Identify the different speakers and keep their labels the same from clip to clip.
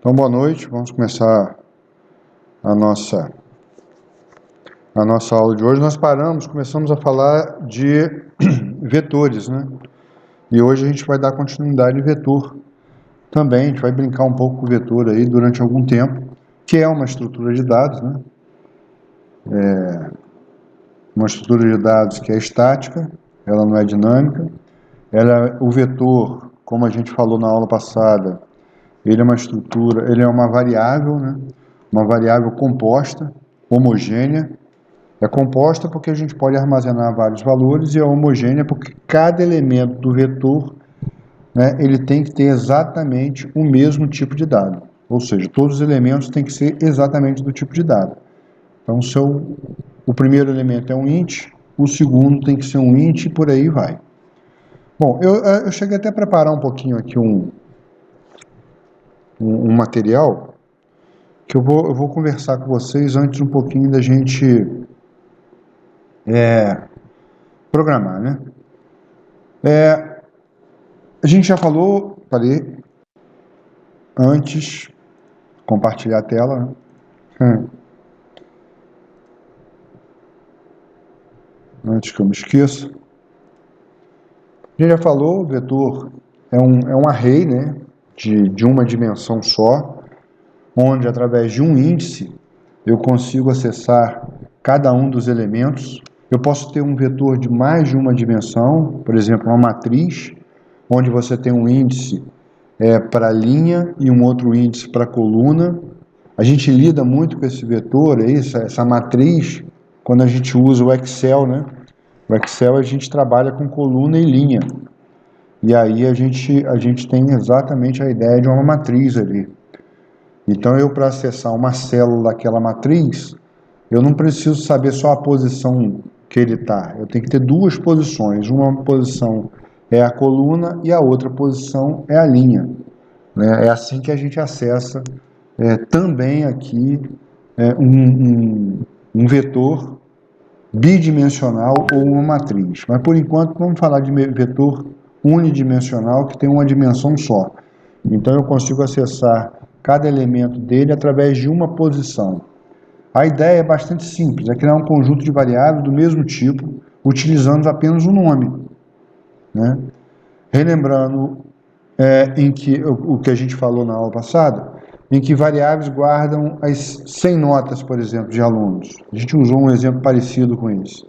Speaker 1: Então, boa noite. Vamos começar a nossa aula de hoje. Nós começamos a falar de vetores, né? E hoje a gente vai dar continuidade em vetor também. A gente vai brincar um pouco com o vetor aí durante algum tempo, que é uma estrutura de dados, né? Uma estrutura de dados que é estática, ela não é dinâmica. O vetor, como a gente falou na aula passada, ele é uma estrutura, ele é uma variável, né? Uma variável composta, homogênea. É composta porque a gente pode armazenar vários valores, e é homogênea porque cada elemento do vetor, né, ele tem que ter exatamente o mesmo tipo de dado. Ou seja, todos os elementos têm que ser exatamente do tipo de dado. Então, o primeiro elemento é um int, o segundo tem que ser um int e por aí vai. Bom, eu cheguei até a preparar um pouquinho aqui um material que eu vou conversar com vocês antes um pouquinho da gente programar, né? A gente já falei antes, compartilhar a tela, né? Antes que eu me esqueça. A gente já falou, o vetor é um array, né? De uma dimensão só, onde através de um índice eu consigo acessar cada um dos elementos. Eu posso ter um vetor de mais de uma dimensão, por exemplo, uma matriz, onde você tem um índice para linha e um outro índice para coluna. A gente lida muito com esse vetor, essa matriz, quando a gente usa o Excel, né? O Excel a gente trabalha com coluna e linha. E aí a gente tem exatamente a ideia de uma matriz ali. Então, para acessar uma célula daquela matriz, eu não preciso saber só a posição que ele está. Eu tenho que ter duas posições. Uma posição é a coluna e a outra posição é a linha, né? É assim que a gente acessa também aqui um vetor bidimensional ou uma matriz. Mas, por enquanto, vamos falar de vetor unidimensional, que tem uma dimensão só. Então, eu consigo acessar cada elemento dele através de uma posição. A ideia é bastante simples, é criar um conjunto de variáveis do mesmo tipo, utilizando apenas um nome, né? Relembrando em que o que a gente falou na aula passada, em que variáveis guardam as 100 notas, por exemplo, de alunos. A gente usou um exemplo parecido com isso.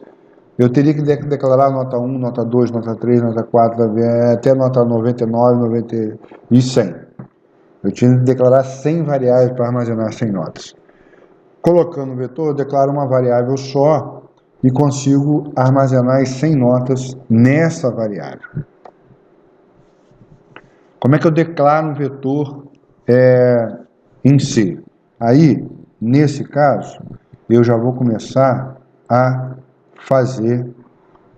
Speaker 1: Eu teria que declarar nota 1, nota 2, nota 3, nota 4, até nota 99, 90 e 100. Eu tinha que declarar 100 variáveis para armazenar 100 notas. Colocando o vetor, eu declaro uma variável só e consigo armazenar as 100 notas nessa variável. Como é que eu declaro um vetor em C? Aí, nesse caso, eu já vou começar a fazer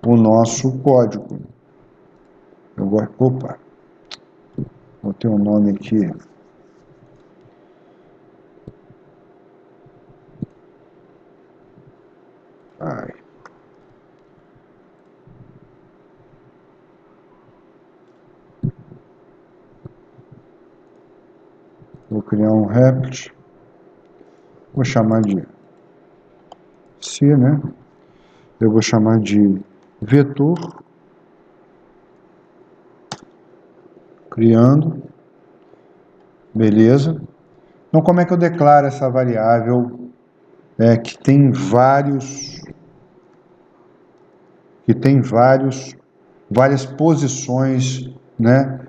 Speaker 1: o nosso código. Opa, vou ter um nome aqui. Vou criar um rept. Vou chamar de C, né? Eu vou chamar de vetor. Criando. Beleza. Então, como é que eu declaro essa variável que tem várias posições, né,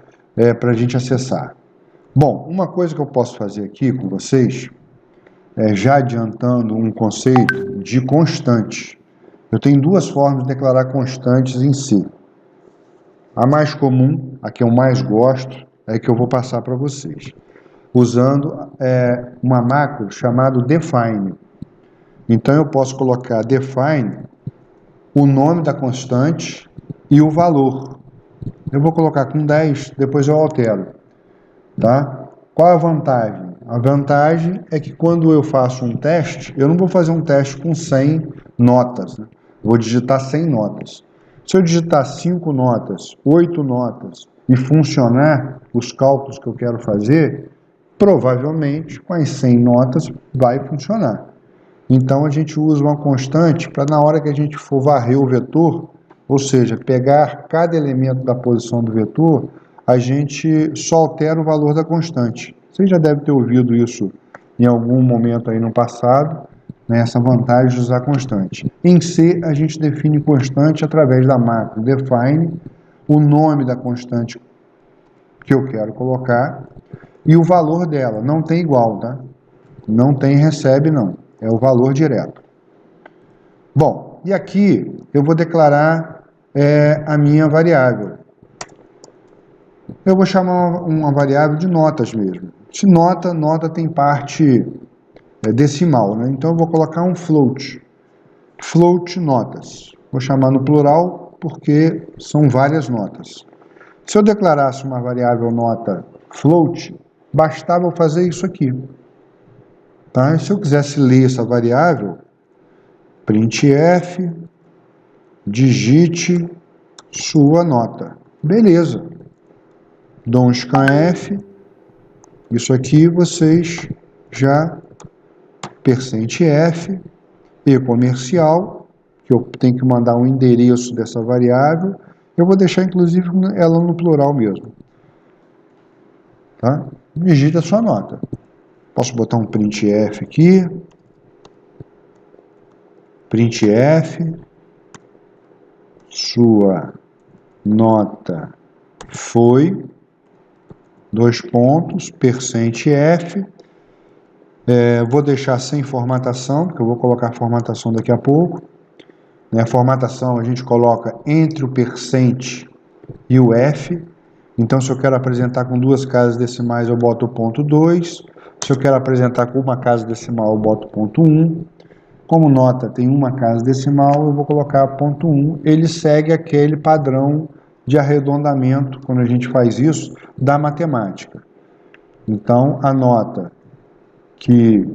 Speaker 1: para a gente acessar? Bom, uma coisa que eu posso fazer aqui com vocês, já adiantando um conceito de constante. Eu tenho duas formas de declarar constantes em C. A mais comum, a que eu mais gosto, é que eu vou passar para vocês, usando uma macro chamada define. Então, eu posso colocar define, o nome da constante e o valor. Eu vou colocar com 10, depois eu altero. Tá? Qual a vantagem? A vantagem é que quando eu faço um teste, eu não vou fazer um teste com 100 notas. Né? Vou digitar 100 notas. Se eu digitar 5 notas, 8 notas e funcionar os cálculos que eu quero fazer, provavelmente com as 100 notas vai funcionar. Então a gente usa uma constante para na hora que a gente for varrer o vetor, ou seja, pegar cada elemento da posição do vetor, a gente só altera o valor da constante. Você já deve ter ouvido isso em algum momento aí no passado, né, essa vantagem de usar constante. Em C, a gente define constante através da macro define, o nome da constante que eu quero colocar e o valor dela. Não tem igual, tá? Não tem recebe, não. É o valor direto. Bom, e aqui eu vou declarar a minha variável. Eu vou chamar uma variável de notas mesmo. Se nota tem parte decimal, né? Então eu vou colocar um float. Float notas. Vou chamar no plural porque são várias notas. Se eu declarasse uma variável nota float, bastava eu fazer isso aqui. Tá? E se eu quisesse ler essa variável, printf, digite sua nota. Beleza. Dou um scanf. Isso aqui vocês já %f, e comercial, que eu tenho que mandar um endereço dessa variável. Eu vou deixar inclusive ela no plural mesmo. Tá? Digita a sua nota. Posso botar um printf aqui. Printf, sua nota foi, dois pontos, %f. Vou deixar sem formatação, porque eu vou colocar a formatação daqui a pouco. A formatação a gente coloca entre o % e o f. Então, se eu quero apresentar com duas casas decimais, eu boto o ponto 2. Se eu quero apresentar com uma casa decimal, eu boto ponto 1. Como nota tem uma casa decimal, eu vou colocar ponto 1. Ele segue aquele padrão de arredondamento, quando a gente faz isso, da matemática. Então, a nota que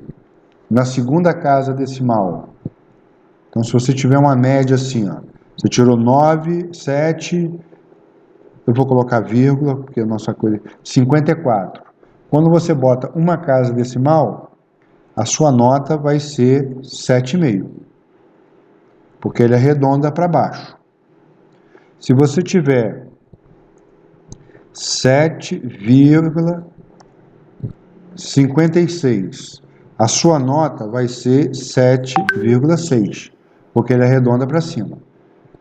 Speaker 1: na segunda casa decimal, então se você tiver uma média assim, ó, você tirou 9, 7, eu vou colocar vírgula, porque a nossa coisa, 54. Quando você bota uma casa decimal, a sua nota vai ser 7,5, porque ele arredonda para baixo. Se você tiver 7,56, a sua nota vai ser 7,6, porque ele arredonda para cima.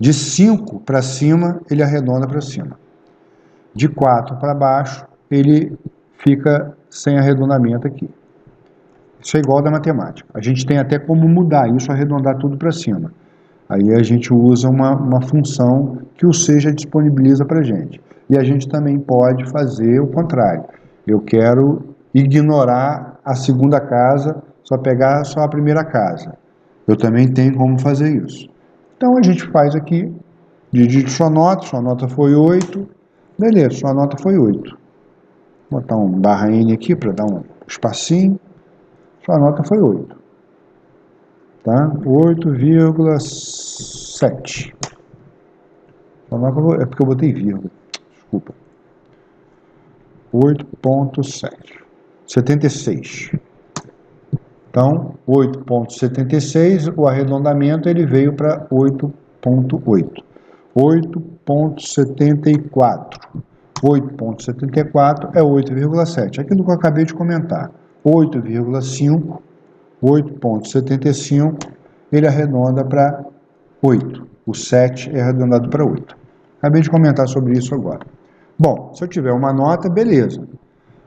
Speaker 1: De 5 para cima, ele arredonda para cima. De 4 para baixo, ele fica sem arredondamento aqui. Isso é igual da matemática. A gente tem até como mudar isso, arredondar tudo para cima. Aí a gente usa uma função que o C já disponibiliza para a gente. E a gente também pode fazer o contrário. Eu quero ignorar a segunda casa, só pegar só a primeira casa. Eu também tenho como fazer isso. Então a gente faz aqui, digite sua nota foi 8, beleza, sua nota foi 8. Vou botar um /n aqui para dar um espacinho, sua nota foi 8. Tá? 8,7. É porque eu botei vírgula. Desculpa. 8,7. 76. Então, 8,76, o arredondamento ele veio para 8,8. 8,74. 8,74 é 8,7. Aquilo que eu acabei de comentar. 8,5. 8,75, ele arredonda para 8. O 7 é arredondado para 8. Acabei de comentar sobre isso agora. Bom, se eu tiver uma nota, beleza.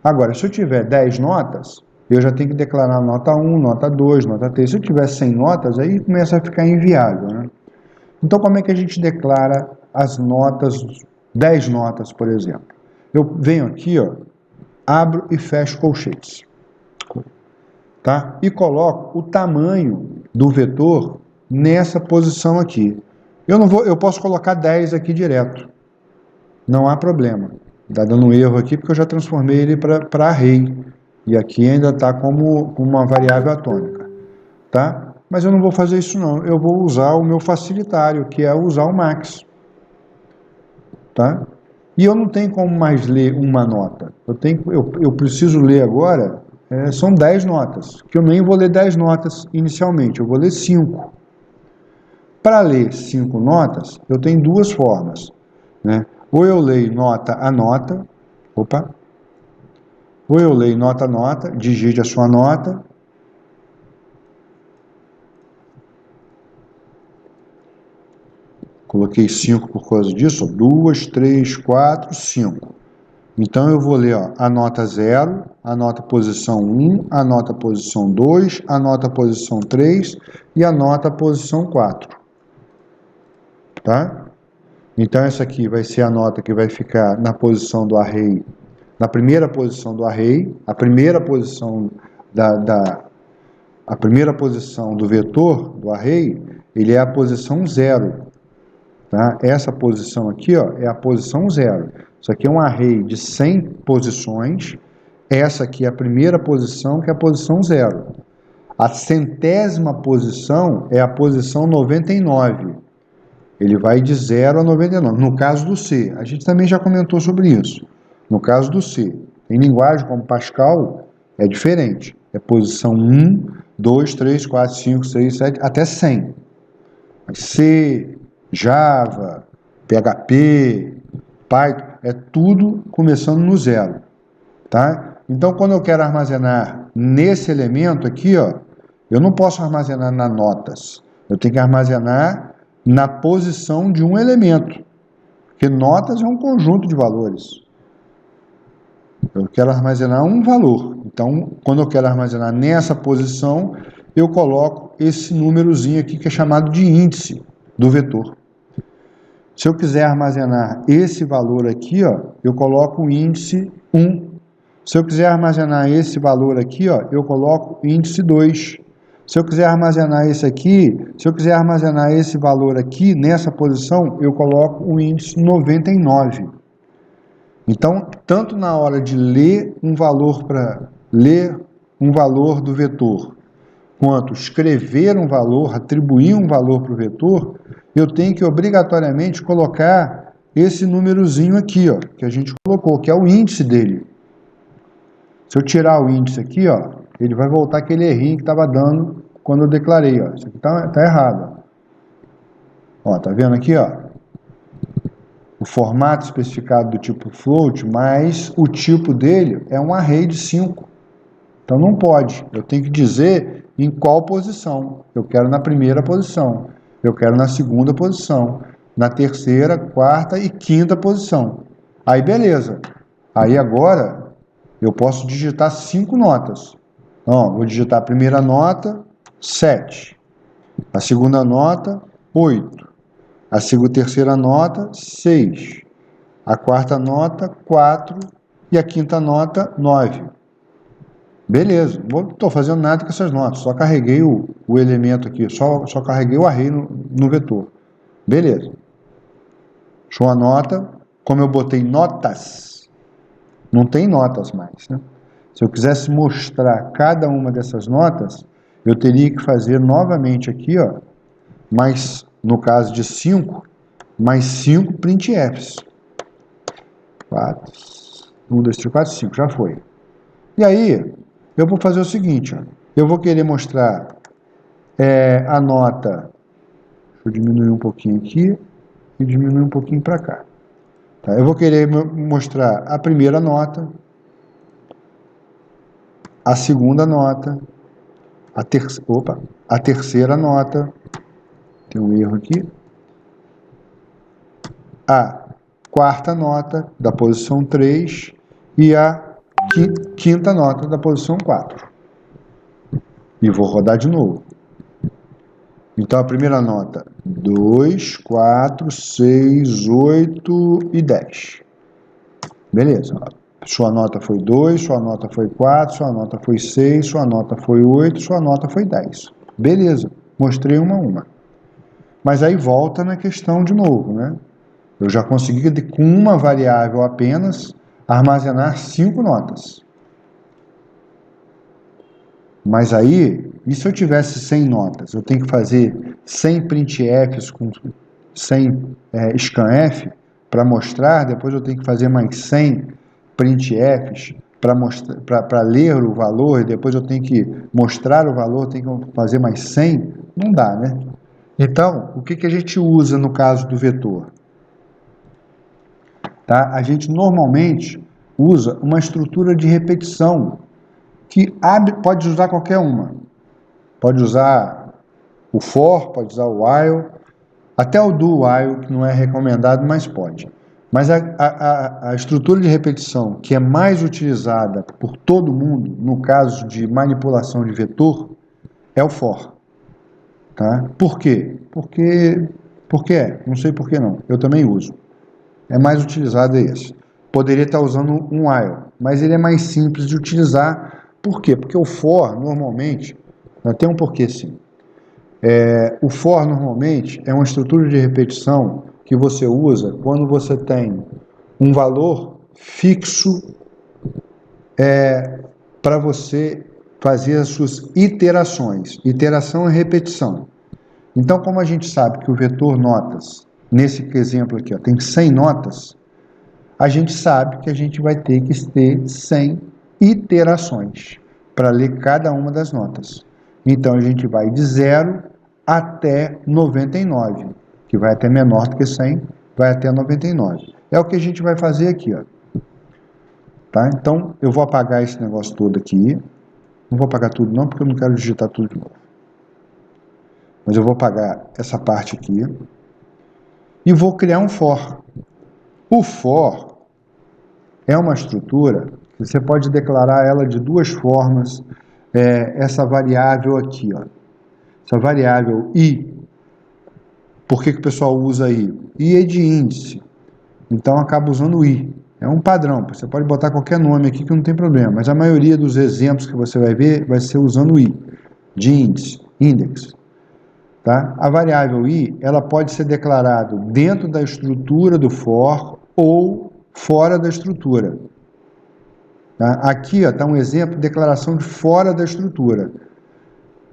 Speaker 1: Agora, se eu tiver 10 notas, eu já tenho que declarar nota 1, nota 2, nota 3. Se eu tiver 100 notas, aí começa a ficar inviável, né? Então, como é que a gente declara as notas, 10 notas, por exemplo? Eu venho aqui, ó, abro e fecho colchetes. Tá? E coloco o tamanho do vetor nessa posição aqui. Eu posso colocar 10 aqui direto. Não há problema. Está dando um erro aqui porque eu já transformei ele para array. E aqui ainda está como uma variável atômica. Tá? Mas eu não vou fazer isso não. Eu vou usar o meu facilitário, que é usar o max. Tá? E eu não tenho como mais ler uma nota. Eu preciso ler agora, são 10 notas, que eu nem vou ler 10 notas inicialmente, eu vou ler 5. Para ler 5 notas, eu tenho duas formas, né? Ou eu leio nota a nota, ou eu leio nota a nota, digite a sua nota, coloquei 5 por causa disso, 2, 3, 4, 5. Então eu vou ler a nota 0, a nota posição 1, a nota posição 2, a nota posição 3 e a nota posição 4. Tá? Então essa aqui vai ser a nota que vai ficar na posição do array, na primeira posição do array, a primeira posição a primeira posição do vetor do array, ele é a posição 0. Tá? Essa posição aqui é a posição 0. Isso aqui é um array de 100 posições. Essa aqui é a primeira posição, que é a posição 0. A centésima posição é a posição 99. Ele vai de 0 a 99. No caso do C, a gente também já comentou sobre isso. No caso do C, em linguagem como Pascal, é diferente. É posição 1, 2, 3, 4, 5, 6, 7, até 100. Mas C, Java, PHP, Python, é tudo começando no 0. Tá? Então, quando eu quero armazenar nesse elemento aqui, eu não posso armazenar nas notas. Eu tenho que armazenar na posição de um elemento. Porque notas é um conjunto de valores. Eu quero armazenar um valor. Então, quando eu quero armazenar nessa posição, eu coloco esse númerozinho aqui que é chamado de índice do vetor. Se eu quiser armazenar esse valor aqui, eu coloco o índice 1. Se eu quiser armazenar esse valor aqui, eu coloco o índice 2. Se eu quiser armazenar esse aqui, se eu quiser armazenar esse valor aqui, nessa posição, eu coloco o índice 99. Então, tanto na hora de ler um valor do vetor, quanto escrever um valor, atribuir um valor para o vetor, eu tenho que obrigatoriamente colocar esse númerozinho aqui, que a gente colocou, que é o índice dele. Se eu tirar o índice aqui, ele vai voltar aquele errinho que estava dando quando eu declarei. Isso aqui tá errado. Tá vendo aqui? O formato especificado do tipo float, mas o tipo dele é um array de 5. Então não pode. Eu tenho que dizer em qual posição. Eu quero na primeira posição. Eu quero na segunda posição. Na terceira, quarta e quinta posição. Aí beleza. Aí agora eu posso digitar 5 notas. Vou digitar a primeira nota, 7. A segunda nota, 8. A terceira nota, 6. A quarta nota, 4. E a quinta nota, 9. Beleza, não estou fazendo nada com essas notas, só carreguei o elemento aqui, só carreguei o array no vetor. Beleza. Show a nota, como eu botei notas, não tem notas mais, né? Se eu quisesse mostrar cada uma dessas notas, eu teria que fazer novamente aqui, mais, no caso de 5, mais 5 printfs. 4, 1, 2, 3, 4, 5, já foi. E aí, eu vou fazer o seguinte, eu vou querer mostrar a nota, deixa eu diminuir um pouquinho aqui e diminuir um pouquinho para cá. Tá? Eu vou querer mostrar a primeira nota, a segunda nota, a terceira nota, tem um erro aqui, a quarta nota da posição 3 e a quinta nota da posição 4. E vou rodar de novo. Então, a primeira nota, 2, 4, 6, 8 e 10. Beleza. Sua nota foi 2, sua nota foi 4, sua nota foi 6, sua nota foi 8, sua nota foi 10. Beleza. Mostrei uma a uma. Mas aí volta na questão de novo, né? Eu já consegui, com uma variável apenas, armazenar 5 notas. Mas aí, e se eu tivesse 100 notas? Eu tenho que fazer 100 printfs com 100 scanf? para mostrar, depois eu tenho que fazer mais 100 printfs para ler o valor, e depois eu tenho que mostrar o valor, tenho que fazer mais 100, não dá, né? Então, o que a gente usa no caso do vetor? Tá? A gente normalmente usa uma estrutura de repetição que pode usar qualquer uma. Pode usar o for, pode usar o while, até o do while, que não é recomendado, mas pode. Mas a estrutura de repetição que é mais utilizada por todo mundo, no caso de manipulação de vetor, é o for. Tá? Por quê? Porque é. Não sei por que não. Eu também uso. É mais utilizado esse. Poderia estar usando um while, mas ele é mais simples de utilizar. Por quê? Porque o for, normalmente, tem um porquê sim. O for, normalmente, é uma estrutura de repetição que você usa quando você tem um valor fixo para você fazer as suas iterações. Iteração é repetição. Então, como a gente sabe que o vetor notas, nesse exemplo aqui, tem 100 notas, a gente sabe que a gente vai ter que ter 100 iterações para ler cada uma das notas. Então, a gente vai de 0 até 99, que vai até menor do que 100, vai até 99. É o que a gente vai fazer aqui, ó. Tá? Então, eu vou apagar esse negócio todo aqui. Não vou apagar tudo não, porque eu não quero digitar tudo de novo. Mas eu vou apagar essa parte aqui. E vou criar um for. O for é uma estrutura que você pode declarar ela de duas formas. Essa variável aqui, ó. Essa variável i. Por que o pessoal usa i? I é de índice. Então, acaba usando o i. É um padrão. Você pode botar qualquer nome aqui que não tem problema. Mas a maioria dos exemplos que você vai ver vai ser usando o i. De índice. Index. Tá? A variável i, ela pode ser declarada dentro da estrutura do for ou fora da estrutura. Tá? Aqui está um exemplo de declaração de fora da estrutura.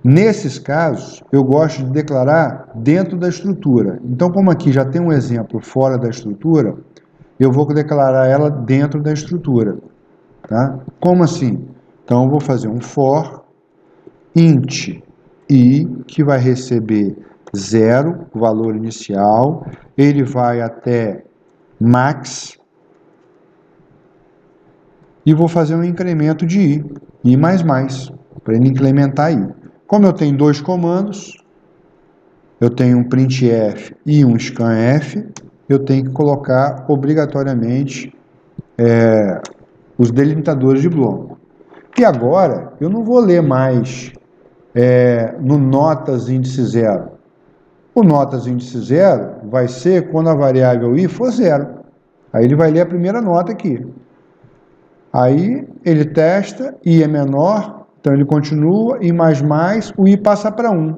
Speaker 1: Nesses casos, eu gosto de declarar dentro da estrutura. Então, como aqui já tem um exemplo fora da estrutura, eu vou declarar ela dentro da estrutura. Tá? Como assim? Então, eu vou fazer um for int i, que vai receber 0, o valor inicial, ele vai até max, e vou fazer um incremento de i mais, para ele incrementar i. Como eu tenho dois comandos, eu tenho um printf e um scanf, eu tenho que colocar obrigatoriamente os delimitadores de bloco. E agora, eu não vou ler mais no notas índice 0. O notas índice 0 vai ser quando a variável i for 0. Aí ele vai ler a primeira nota aqui. Aí ele testa, i é menor, então ele continua, i mais, o i passa para 1.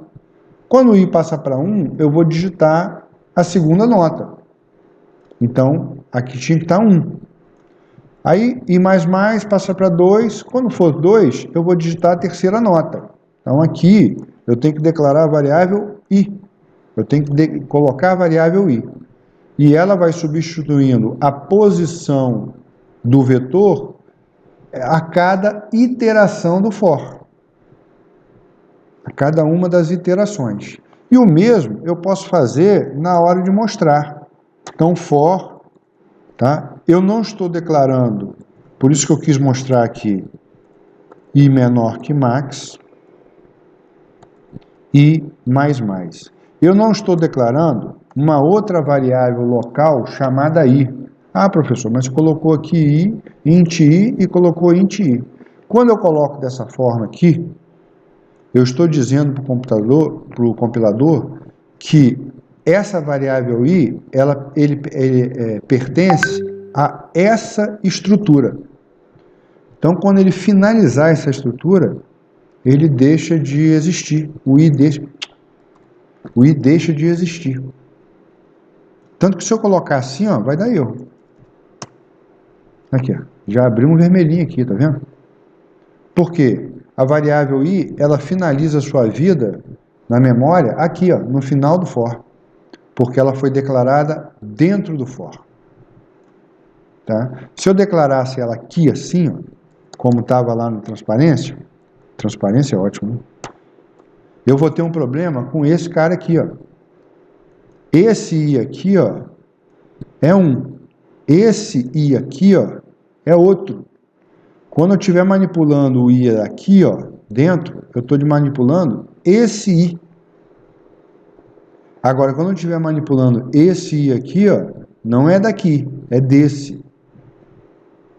Speaker 1: Quando o i passa para 1, eu vou digitar a segunda nota. Então, aqui tinha que estar 1. Aí, i mais passa para 2. Quando for 2, eu vou digitar a terceira nota. Então, aqui, eu tenho que declarar a variável i. Eu tenho que colocar a variável i. E ela vai substituindo a posição do vetor a cada iteração do for. A cada uma das iterações. E o mesmo eu posso fazer na hora de mostrar. Então, for, tá? Eu não estou declarando, por isso que eu quis mostrar aqui, i menor que max, i mais. Eu não estou declarando uma outra variável local chamada i. Ah, professor, mas colocou aqui i, int i e colocou int i. Quando eu coloco dessa forma aqui, eu estou dizendo para o compilador que essa variável i, ele pertence a essa estrutura. Então, quando ele finalizar essa estrutura, ele deixa de existir. O i deixa de existir. Tanto que se eu colocar assim, ó, vai dar erro. Aqui, ó, já abriu um vermelhinho aqui, tá vendo? Por quê? A variável i, ela finaliza a sua vida na memória aqui, ó, no final do for. Porque ela foi declarada dentro do for. Tá? Se eu declarasse ela aqui assim, ó, como estava lá no transparência é ótimo, né? Eu vou ter um problema com esse cara aqui, ó. Esse I aqui, ó, é um. Esse I aqui, ó, é outro. Quando eu estiver manipulando o I aqui, ó, dentro, eu estou manipulando esse I. Agora, quando eu estiver manipulando esse I aqui, ó, não é daqui, é desse.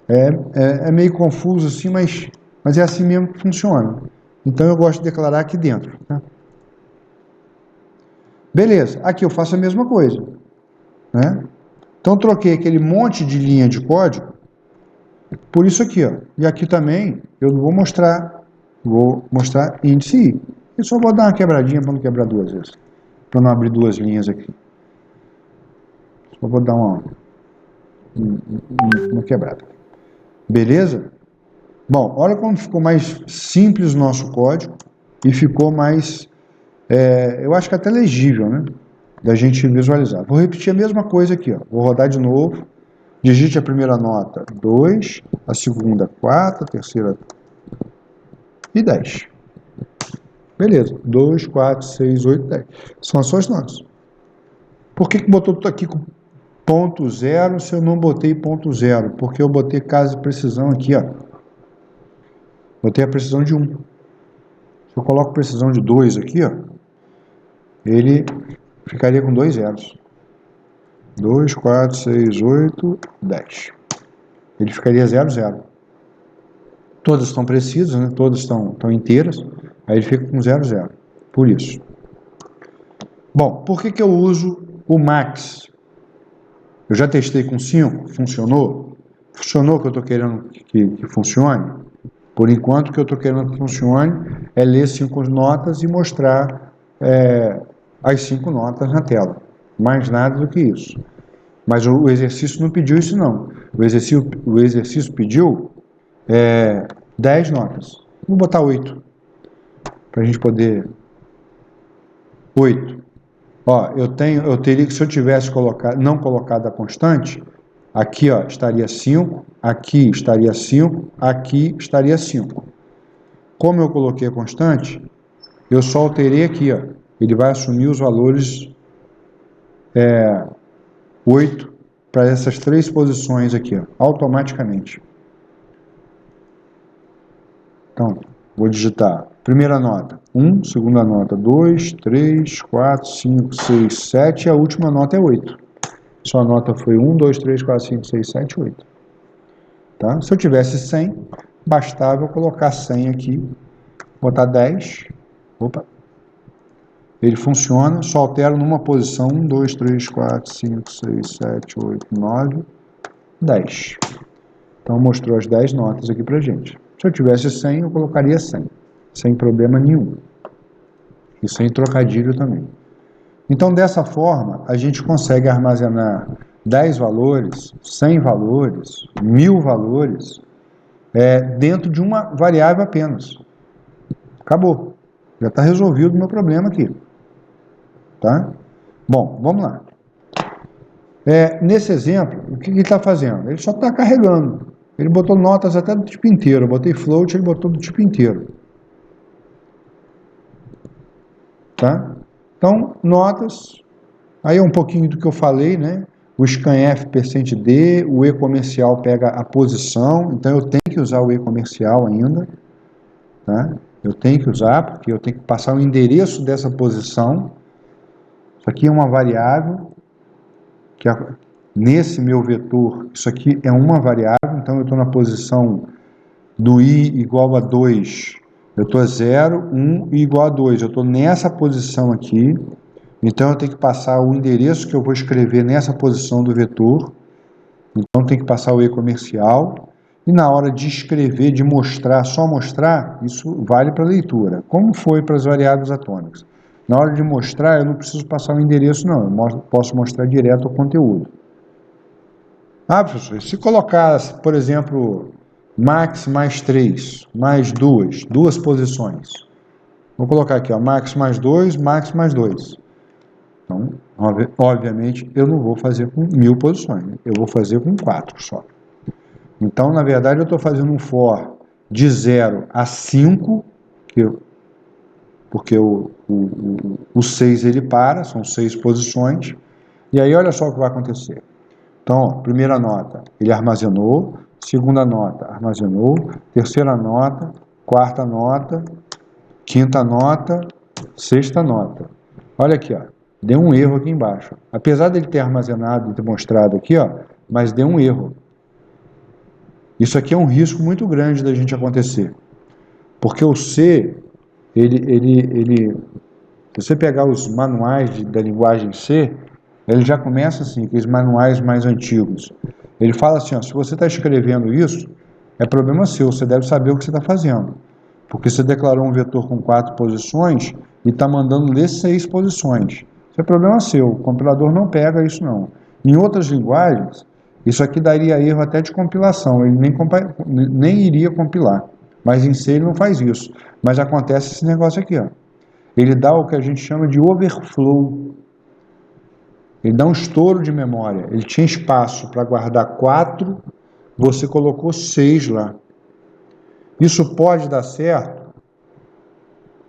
Speaker 1: É meio confuso assim, mas é assim mesmo que funciona. Então eu gosto de declarar aqui dentro. Tá? Beleza, aqui eu faço a mesma coisa. Né? Então troquei aquele monte de linha de código por isso aqui. Ó. E aqui também eu vou mostrar índice I. Eu só vou dar uma quebradinha para não quebrar duas vezes. Para não abrir duas linhas aqui. Só vou dar uma quebrada. Beleza? Bom, olha como ficou mais simples o nosso código e ficou mais, eu acho que até legível, né? Da gente visualizar. Vou repetir a mesma coisa aqui, ó. Vou rodar de novo. Digite a primeira nota 2, a segunda 4, a terceira e 10. Beleza. 2, 4, 6, 8, 10. São as suas notas. Por que botou tudo aqui com ponto zero se eu não botei ponto zero? Porque eu botei caso de precisão aqui, ó. Botei a precisão de 1. Se eu coloco precisão de 2 aqui, ó, ele ficaria com 2 zeros. 2, 4, 6, 8, 10. Ele ficaria 0, 0. Todas estão precisas, né? Todas estão inteiras. Aí ele fica com 0, 0. Por isso. Bom, por que eu uso o max? Eu já testei com 5, funcionou? Funcionou o que eu estou querendo que funcione? Por enquanto, o que eu estou querendo que funcione é ler 5 notas e mostrar as 5 notas na tela. Mais nada do que isso. Mas o exercício não pediu isso, não. O exercício pediu 10 notas. Vou botar 8. Para a gente poder... 8. Ó, eu teria que, se eu tivesse não colocado a constante, aqui ó, estaria 5, aqui estaria 5, aqui estaria 5. Como eu coloquei a constante, eu só alterei aqui, ó. Ele vai assumir os valores 8 para essas 3 posições aqui, ó, automaticamente. Então, vou digitar primeira nota 1, segunda nota 2, 3, 4, 5, 6, 7 e a última nota é 8. Sua nota foi 1, 2, 3, 4, 5, 6, 7, 8. Tá? Se eu tivesse 100, bastava eu colocar 100 aqui, botar 10. Opa! Ele funciona, só altero numa posição 1, 2, 3, 4, 5, 6, 7, 8, 9, 10. Então mostrou as 10 notas aqui pra gente. Se eu tivesse 100, eu colocaria 100, sem problema nenhum. E sem trocadilho também. Então, dessa forma, a gente consegue armazenar 10 valores, 100 valores, 1000 valores, dentro de uma variável apenas. Acabou. Já está resolvido o meu problema aqui. Tá? Bom, vamos lá. Nesse exemplo, o que ele está fazendo? Ele só está carregando. Ele botou notas até do tipo inteiro. Eu botei float, ele botou do tipo inteiro. Tá? Então, notas. Aí é um pouquinho do que eu falei, né? O scanf %d, o e-comercial pega a posição, então eu tenho que usar o e-comercial ainda. Tá? Eu tenho que usar, porque eu tenho que passar o endereço dessa posição. Isso aqui é uma variável, nesse meu vetor, isso aqui é uma variável, então eu estou na posição do i igual a 2, eu estou a 0, 1 e igual a 2, eu estou nessa posição aqui, então eu tenho que passar o endereço que eu vou escrever nessa posição do vetor, então tem que passar o e-comercial, e na hora de escrever, de mostrar, só mostrar, isso vale para leitura, como foi para as variáveis atômicas. Na hora de mostrar, eu não preciso passar o endereço, não, eu posso mostrar direto o conteúdo. Ah, professor, se colocar, por exemplo, max mais 3, mais 2 posições. Vou colocar aqui, ó, max mais 2, max mais 2. Então, obviamente, eu não vou fazer com 1000 posições, eu vou fazer com 4 só. Então, na verdade, eu estou fazendo um for de 0 a 5, porque o 6 ele para, são 6 posições, e aí olha só o que vai acontecer. Então, ó, primeira nota, ele armazenou, segunda nota, armazenou, terceira nota, quarta nota, quinta nota, sexta nota. Olha aqui, ó, deu um erro aqui embaixo. Apesar dele ter armazenado e ter mostrado aqui, ó, mas deu um erro. Isso aqui é um risco muito grande da gente acontecer. Porque o C, se você pegar os manuais da linguagem C, ele já começa assim, aqueles manuais mais antigos. Ele fala assim, ó, se você está escrevendo isso, é problema seu, você deve saber o que você está fazendo. Porque você declarou um vetor com 4 posições e está mandando ler 6 posições. Isso é problema seu, o compilador não pega isso não. Em outras linguagens, isso aqui daria erro até de compilação, ele nem iria compilar. Mas em C ele não faz isso. Mas acontece esse negócio aqui, ó. Ele dá o que a gente chama de overflow. Ele dá um estouro de memória. Ele tinha espaço para guardar 4, você colocou 6 lá. Isso pode dar certo?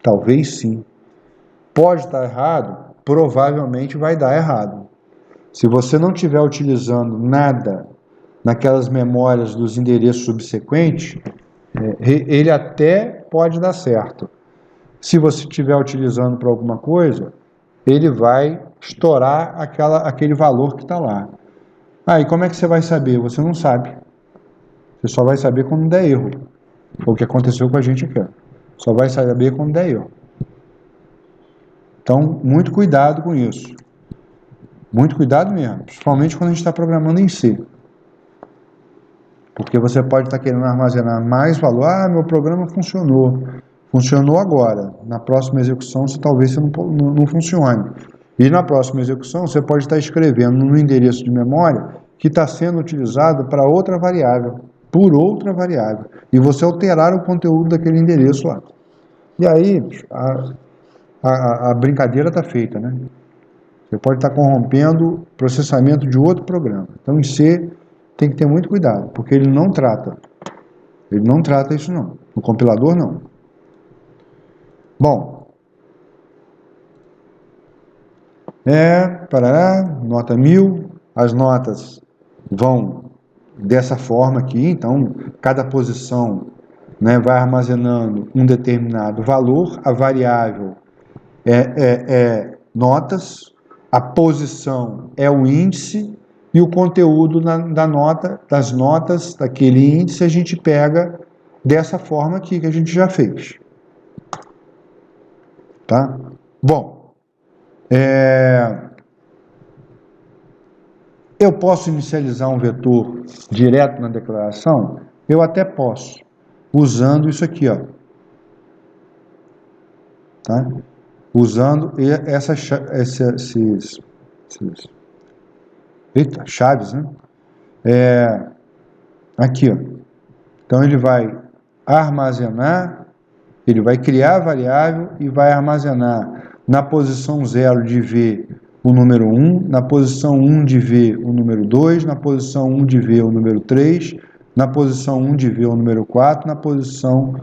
Speaker 1: Talvez sim. Pode estar errado? Provavelmente vai dar errado. Se você não estiver utilizando nada naquelas memórias dos endereços subsequentes, ele até pode dar certo. Se você estiver utilizando para alguma coisa, ele vai estourar aquele valor que está lá. E como é que você vai saber? Você não sabe. Você só vai saber quando der erro. Foi o que aconteceu com a gente aqui. Só vai saber quando der erro. Então, muito cuidado com isso. Muito cuidado mesmo, principalmente quando a gente está programando em C. Porque você pode estar querendo armazenar mais valor. Meu programa funcionou. Funcionou agora. Na próxima execução, talvez você não funcione. E na próxima execução, você pode estar escrevendo no endereço de memória que está sendo utilizado para outra variável, por outra variável. E você alterar o conteúdo daquele endereço lá. E aí, a brincadeira está feita, né? Você pode estar corrompendo o processamento de outro programa. Então, em C, tem que ter muito cuidado, porque ele não trata. Ele não trata isso, não. O compilador, não. Bom. Nota 1000. As notas vão dessa forma aqui. Então, cada posição, né, vai armazenando um determinado valor. A variável é notas. A posição é o índice. E o conteúdo das notas daquele índice a gente pega dessa forma aqui que a gente já fez. Tá? Bom, eu posso inicializar um vetor direto na declaração? Eu até posso, usando isso aqui, ó. Tá? Usando essas chaves, né? Aqui, ó. Então ele vai armazenar, ele vai criar a variável e vai armazenar na posição 0 de V o número 1, na posição 1 de V o número 2, na posição 1 de V o número 3, na posição 1 de V o número 4, na posição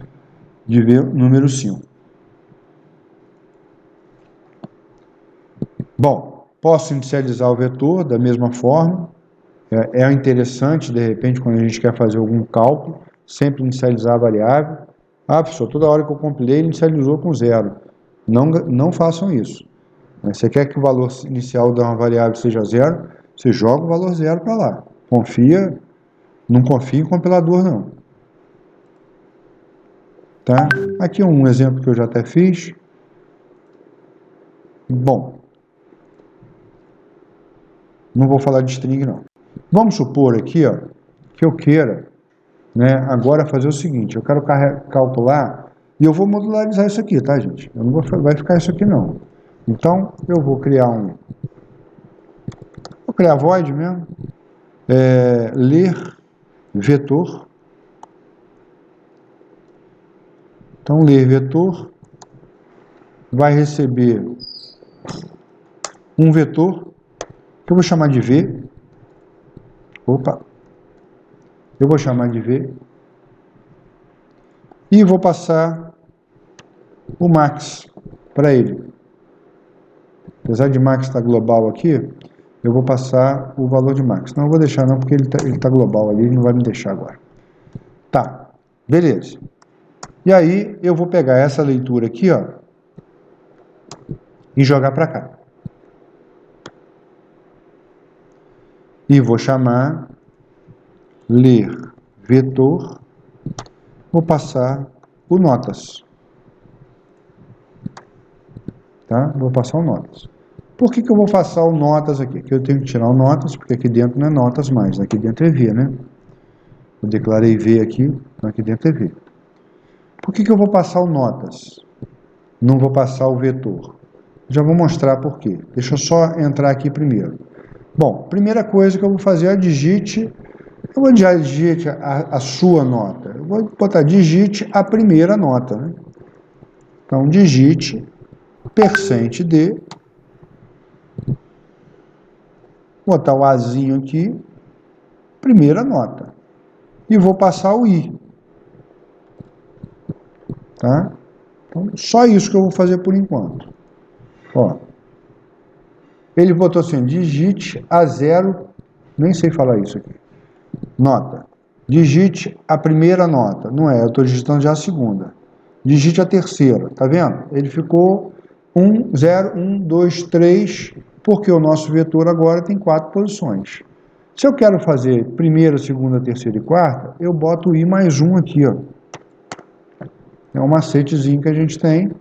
Speaker 1: de V o número 5. Bom, posso inicializar o vetor da mesma forma. É interessante, de repente, quando a gente quer fazer algum cálculo, sempre inicializar a variável. Professor, toda hora que eu compilei, ele inicializou com 0. Não façam isso. Você quer que o valor inicial de uma variável seja 0, você joga o valor 0 para lá. Não confia em compilador, não. Tá? Aqui um exemplo que eu já até fiz. Bom, não vou falar de string, não. Vamos supor aqui, ó, que eu queira, né, agora fazer o seguinte, eu quero calcular, e eu vou modularizar isso aqui, tá, gente? Eu não vai ficar isso aqui, não. Então, eu vou criar void mesmo, ler vetor. Então, ler vetor vai receber um vetor, que eu vou chamar de V. Opa! Eu vou chamar de V. E vou passar o max para ele. Apesar de max estar global aqui, eu vou passar o valor de max. Não vou deixar não, porque ele tá global ali, ele não vai me deixar agora. Tá, beleza. E aí eu vou pegar essa leitura aqui, ó, e jogar para cá. E vou chamar ler vetor, vou passar o notas. Tá? Vou passar o notas. Por que eu vou passar o notas aqui? Porque eu tenho que tirar o notas, porque aqui dentro não é notas mais, aqui dentro é V, né? Eu declarei V aqui, então aqui dentro é V. Por que eu vou passar o notas? Não vou passar o vetor. Já vou mostrar por quê. Deixa eu só entrar aqui primeiro. Bom, primeira coisa que eu vou fazer é digite. Eu vou digite a sua nota. Eu vou botar digite a primeira nota, né? Então, digite %d, botar o Azinho aqui, primeira nota. E vou passar o I. Tá? Então, só isso que eu vou fazer por enquanto. Ó. Ele botou assim, digite a 0, nem sei falar isso aqui. Nota. Digite a primeira nota. Não é, eu estou digitando já a segunda. Digite a terceira, tá vendo? Ele ficou 1, 0, 1, 2, 3, porque o nosso vetor agora tem 4 posições. Se eu quero fazer primeira, segunda, terceira e quarta, eu boto o I mais 1 aqui, ó. É um macetezinho que a gente tem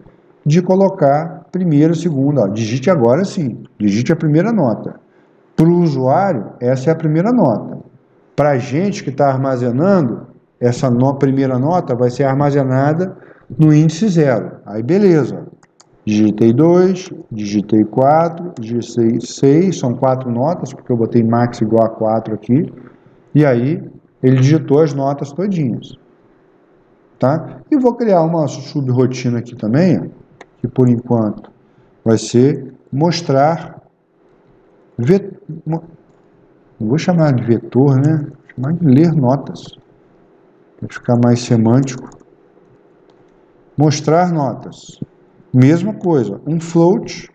Speaker 1: de colocar primeira, segunda, ó. Digite agora sim, digite a primeira nota. Para o usuário, essa é a primeira nota. Para a gente que está armazenando, essa primeira nota vai ser armazenada no índice 0. Aí beleza. Digitei 2, digitei 4, digitei 6, são 4 notas, porque eu botei max igual a 4 aqui. E aí ele digitou as notas todinhas. Tá? E vou criar uma subrotina aqui também, ó, que por enquanto vai ser mostrar não vou chamar de vetor, né? Vou chamar de ler notas, para ficar mais semântico. Mostrar notas. Mesma coisa, um float,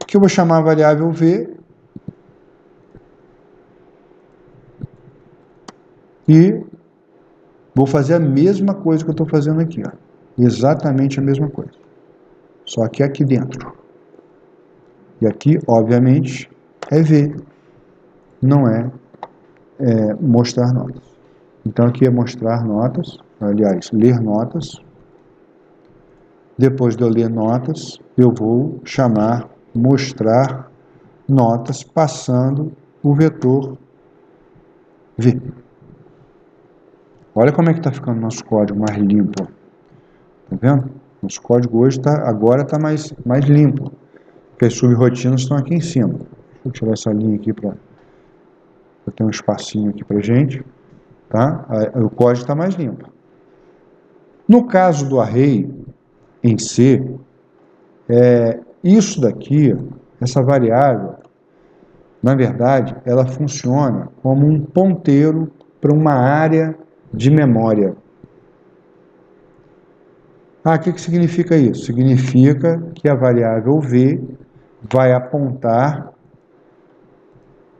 Speaker 1: que eu vou chamar a variável V, e vou fazer a mesma coisa que eu estou fazendo aqui, ó. Exatamente a mesma coisa. Só que aqui dentro. E aqui, obviamente, é V. Não é mostrar notas. Então aqui é mostrar notas, aliás, ler notas. Depois de eu ler notas, eu vou chamar mostrar notas passando o vetor V. Olha como é que está ficando nosso código mais limpo. Tá vendo? Nosso código hoje agora está mais limpo. Porque as subrotinas estão aqui em cima. Deixa eu tirar essa linha aqui para ter um espacinho aqui para gente. Tá? O código está mais limpo. No caso do array em C, isso daqui, essa variável, na verdade, ela funciona como um ponteiro para uma área de memória. O que significa isso? Significa que a variável V vai apontar,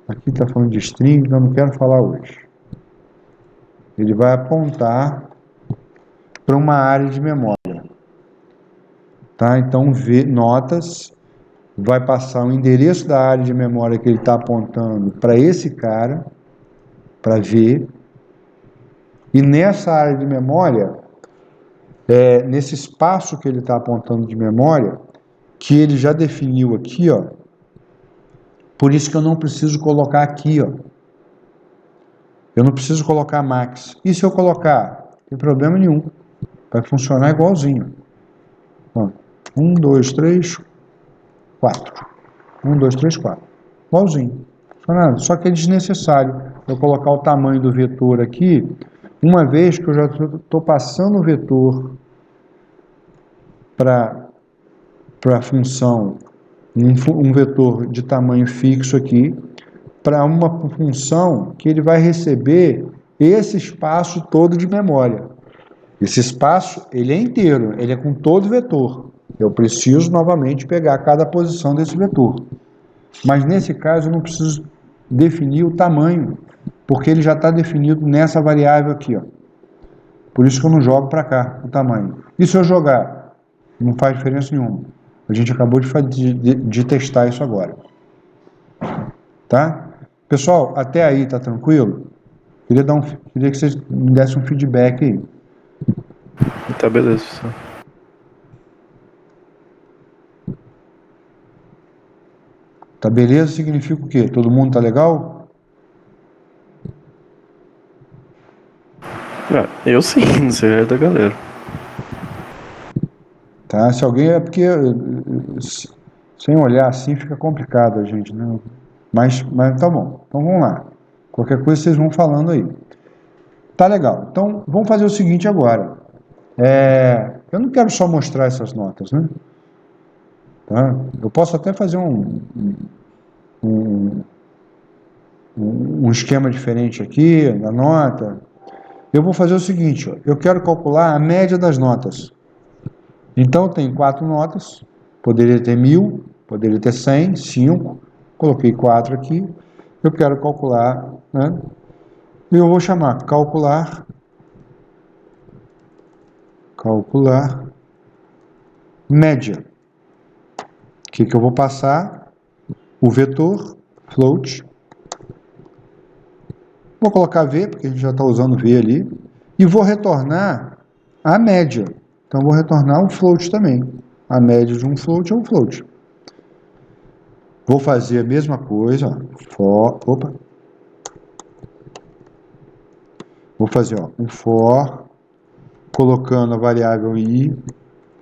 Speaker 1: aqui está falando de string, então eu não quero falar hoje. Ele vai apontar para uma área de memória. Tá? Então, V, notas, vai passar o endereço da área de memória que ele está apontando para esse cara, para V, e nessa área de memória, nesse espaço que ele está apontando de memória, que ele já definiu aqui, ó, por isso que eu não preciso colocar aqui, ó. Eu não preciso colocar max. E se eu colocar? Não tem problema nenhum. Vai funcionar igualzinho. Ó, 1, 2, 3, 4. 1, 2, 3, 4. Igualzinho. Só que é desnecessário eu colocar o tamanho do vetor aqui, uma vez que eu já estou passando o vetor para a função, um vetor de tamanho fixo aqui, para uma função que ele vai receber esse espaço todo de memória. Esse espaço, ele é inteiro, ele é com todo vetor. Eu preciso novamente pegar cada posição desse vetor. Mas nesse caso eu não preciso definir o tamanho, porque ele já está definido nessa variável aqui, ó. Por isso que eu não jogo para cá o tamanho. E se eu jogar? Não faz diferença nenhuma. A gente acabou de testar isso agora. Tá? Pessoal, até aí tá tranquilo? Queria que vocês me dessem um feedback aí.
Speaker 2: Tá, beleza, professor.
Speaker 1: Tá beleza significa o quê? Todo mundo tá legal?
Speaker 2: Ah, eu sim, não sei é da galera.
Speaker 1: Tá? Se alguém é porque sem olhar assim fica complicado a gente, né? Mas tá bom. Então vamos lá. Qualquer coisa vocês vão falando aí. Tá legal. Então vamos fazer o seguinte agora. Eu não quero só mostrar essas notas, né? Tá? Eu posso até fazer um, um esquema diferente aqui na nota. Eu vou fazer o seguinte, ó, eu quero calcular a média das notas. Então tem 4 notas, poderia ter 1000, poderia ter 100, 5, coloquei 4 aqui. Eu quero calcular, né? E eu vou chamar calcular média. O que eu vou passar? O vetor float. Vou colocar V, porque a gente já está usando V ali. E vou retornar a média. Então, vou retornar um float também. A média de um float é um float. Vou fazer a mesma coisa. Opa. Vou fazer um for, colocando a variável i.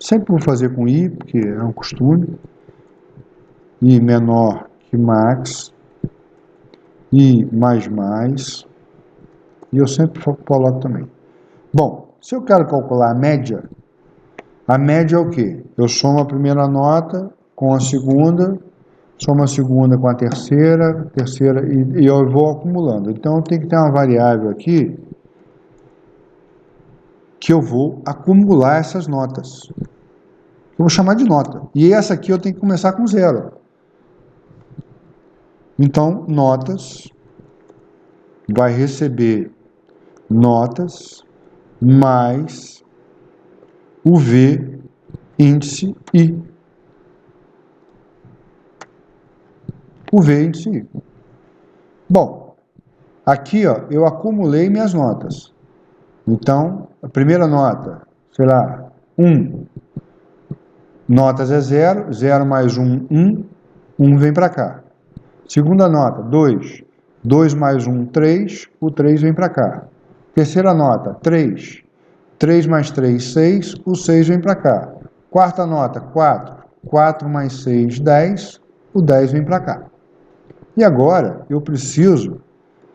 Speaker 1: Sempre vou fazer com i, porque é um costume. I menor que max. I mais. E eu sempre coloco também. Bom, se eu quero calcular a média é o quê? Eu somo a primeira nota com a segunda, somo a segunda com a terceira e eu vou acumulando. Então eu tenho que ter uma variável aqui que eu vou acumular essas notas. Eu vou chamar de nota. E essa aqui eu tenho que começar com 0. Então, notas vai receber notas mais o V índice I. O V índice I. Bom, aqui ó, eu acumulei minhas notas. Então, a primeira nota, sei lá, 1. Notas é 0, 0 mais 1, 1. 1 vem para cá. Segunda nota, 2. 2 mais 1, 3. O 3 vem para cá. Terceira nota, 3. 3 mais 3, 6. O 6 vem para cá. Quarta nota, 4. 4 mais 6, 10. O 10 vem para cá. E agora, eu preciso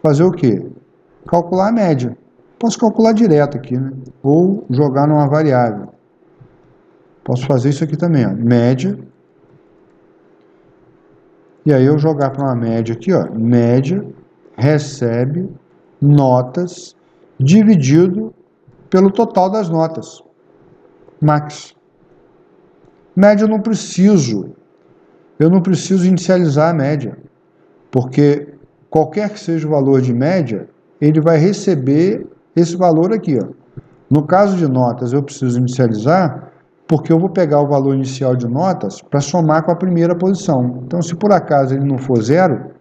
Speaker 1: fazer o quê? Calcular a média. Posso calcular direto aqui, né? Ou jogar numa variável. Posso fazer isso aqui também, ó. Média. E aí eu jogar para uma média aqui, ó. Média recebe notas dividido pelo total das notas. Max. Média eu não preciso inicializar a média, porque qualquer que seja o valor de média, ele vai receber esse valor aqui, ó. No caso de notas, eu preciso inicializar, porque eu vou pegar o valor inicial de notas para somar com a primeira posição. Então, se por acaso ele não for 0,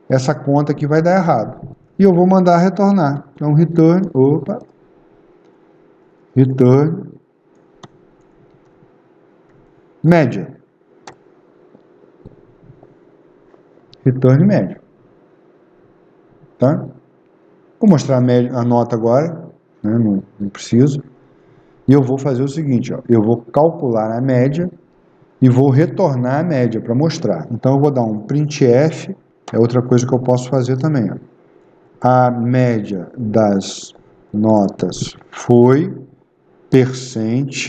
Speaker 1: essa conta aqui vai dar errado. E eu vou mandar retornar. Então, return média. Return média. Tá? Vou mostrar a nota agora, né? Não preciso. E eu vou fazer o seguinte, ó, eu vou calcular a média e vou retornar a média para mostrar. Então eu vou dar um printf, é outra coisa que eu posso fazer também. Ó. A média das notas foi percent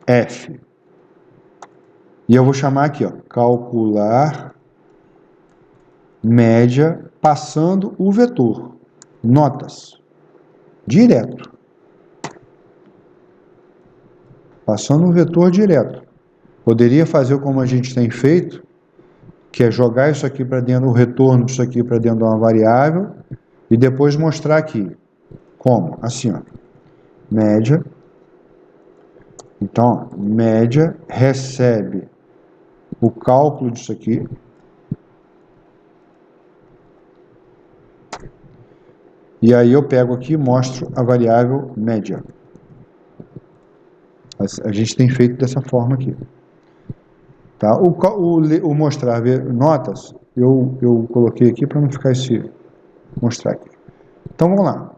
Speaker 1: %f. E eu vou chamar aqui, ó, calcular média passando o vetor, notas. direto. Passando um vetor direto. Poderia fazer como a gente tem feito, que é jogar isso aqui para dentro, o retorno disso aqui para dentro de uma variável, e depois mostrar aqui. Como? Assim, ó. Média. Então, ó, média recebe o cálculo disso aqui. E aí eu pego aqui e mostro a variável média. A gente tem feito dessa forma aqui. Tá? O mostrar notas, eu coloquei aqui para não ficar esse... Mostrar aqui. Então, vamos lá.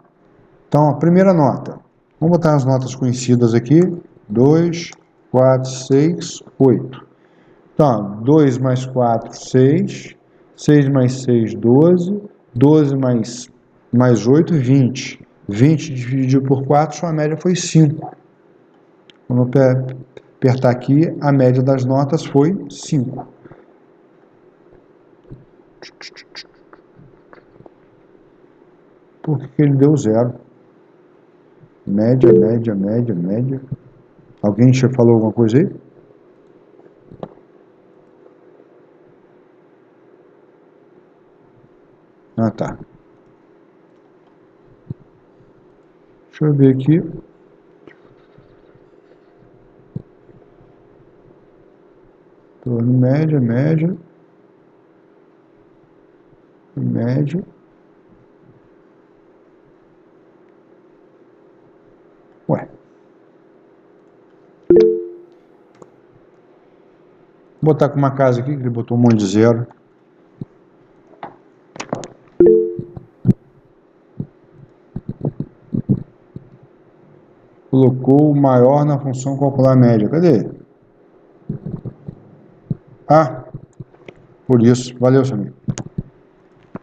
Speaker 1: Então, a primeira nota. Vamos botar as notas conhecidas aqui. 2, 4, 6, 8. Então, 2 mais 4, 6. 6 mais 6, 12. 12 mais 8, 20. 20 dividido por 4, sua média foi 5. Vamos apertar aqui, a média das notas foi 5. Por que ele deu 0? Média, média, média, média. Alguém já falou alguma coisa aí? Ah, tá. Deixa eu ver aqui. Torno média, média. Média. Ué. Vou botar com uma casa aqui, que ele botou um monte de 0. Colocou o maior na função calcular média. Cadê? Ah, por isso. Valeu, Samir.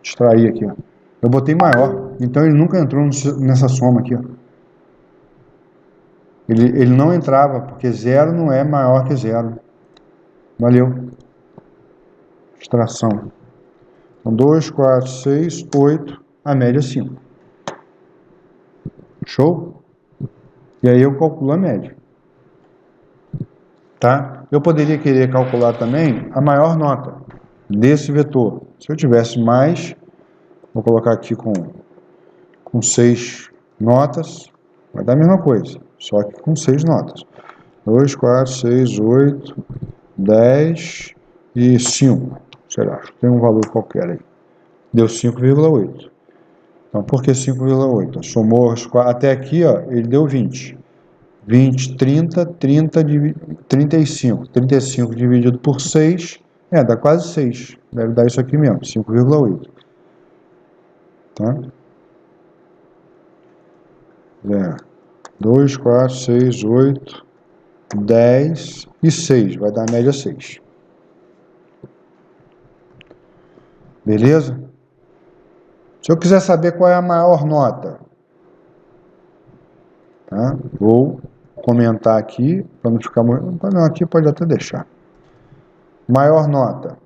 Speaker 1: Distraí aqui, ó. Eu botei maior. Então ele nunca entrou nessa soma aqui, ó. Ele não entrava, porque 0 não é maior que 0. Valeu. Extração. Então, 2, 4, 6, 8. A média 5. Show? E aí eu calculo a média. Tá? Eu poderia querer calcular também a maior nota desse vetor. Se eu tivesse mais, vou colocar aqui com 6 notas, vai dar a mesma coisa, só que com 6 notas. 2, 4, 6, 8, 10 e 5. Sei lá, tem um valor qualquer aí. Deu 5,8. Então, por que 5,8? Somou até aqui, ó, ele deu 20. 20, 30, 30, 35. 35 dividido por 6, dá quase 6. Deve dar isso aqui mesmo, 5,8. Tá? 2, 4, 6, 8, 10 e 6. Vai dar a média 6. Beleza? Se eu quiser saber qual é a maior nota, tá? Vou comentar aqui, para não ficar muito... Não, aqui pode até deixar. Maior nota.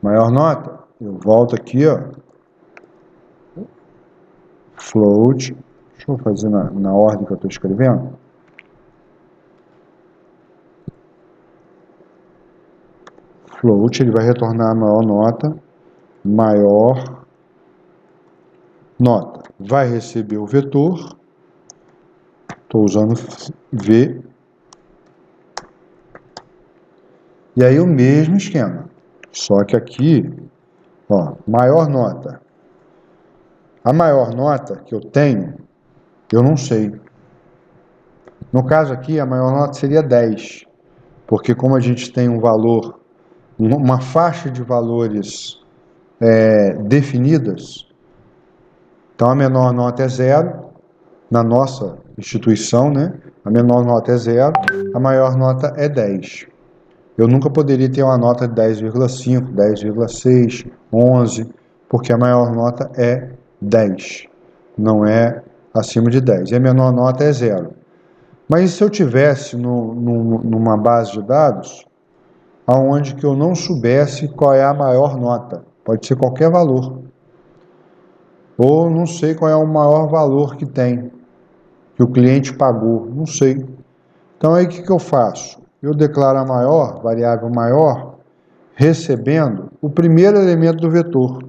Speaker 1: Maior nota, eu volto aqui, ó. Float. Deixa eu fazer na ordem que eu estou escrevendo. Float, ele vai retornar a maior nota. Maior nota. Vai receber o vetor. Estou usando V. E aí o mesmo esquema. Só que aqui, ó, maior nota. A maior nota que eu tenho, eu não sei. No caso aqui, a maior nota seria 10. Porque como a gente tem um valor, uma faixa de valores definidas, então a menor nota é 0, na nossa instituição, né? A menor nota é 0, a maior nota é 10. Eu nunca poderia ter uma nota de 10,5, 10,6, 11, porque a maior nota é 10, não é acima de 10. E a menor nota é 0. Mas se eu tivesse numa base de dados, aonde que eu não soubesse qual é a maior nota, pode ser qualquer valor. Ou não sei qual é o maior valor que tem, que o cliente pagou, não sei. Então aí o que eu faço? Eu declaro a maior, variável maior, recebendo o primeiro elemento do vetor.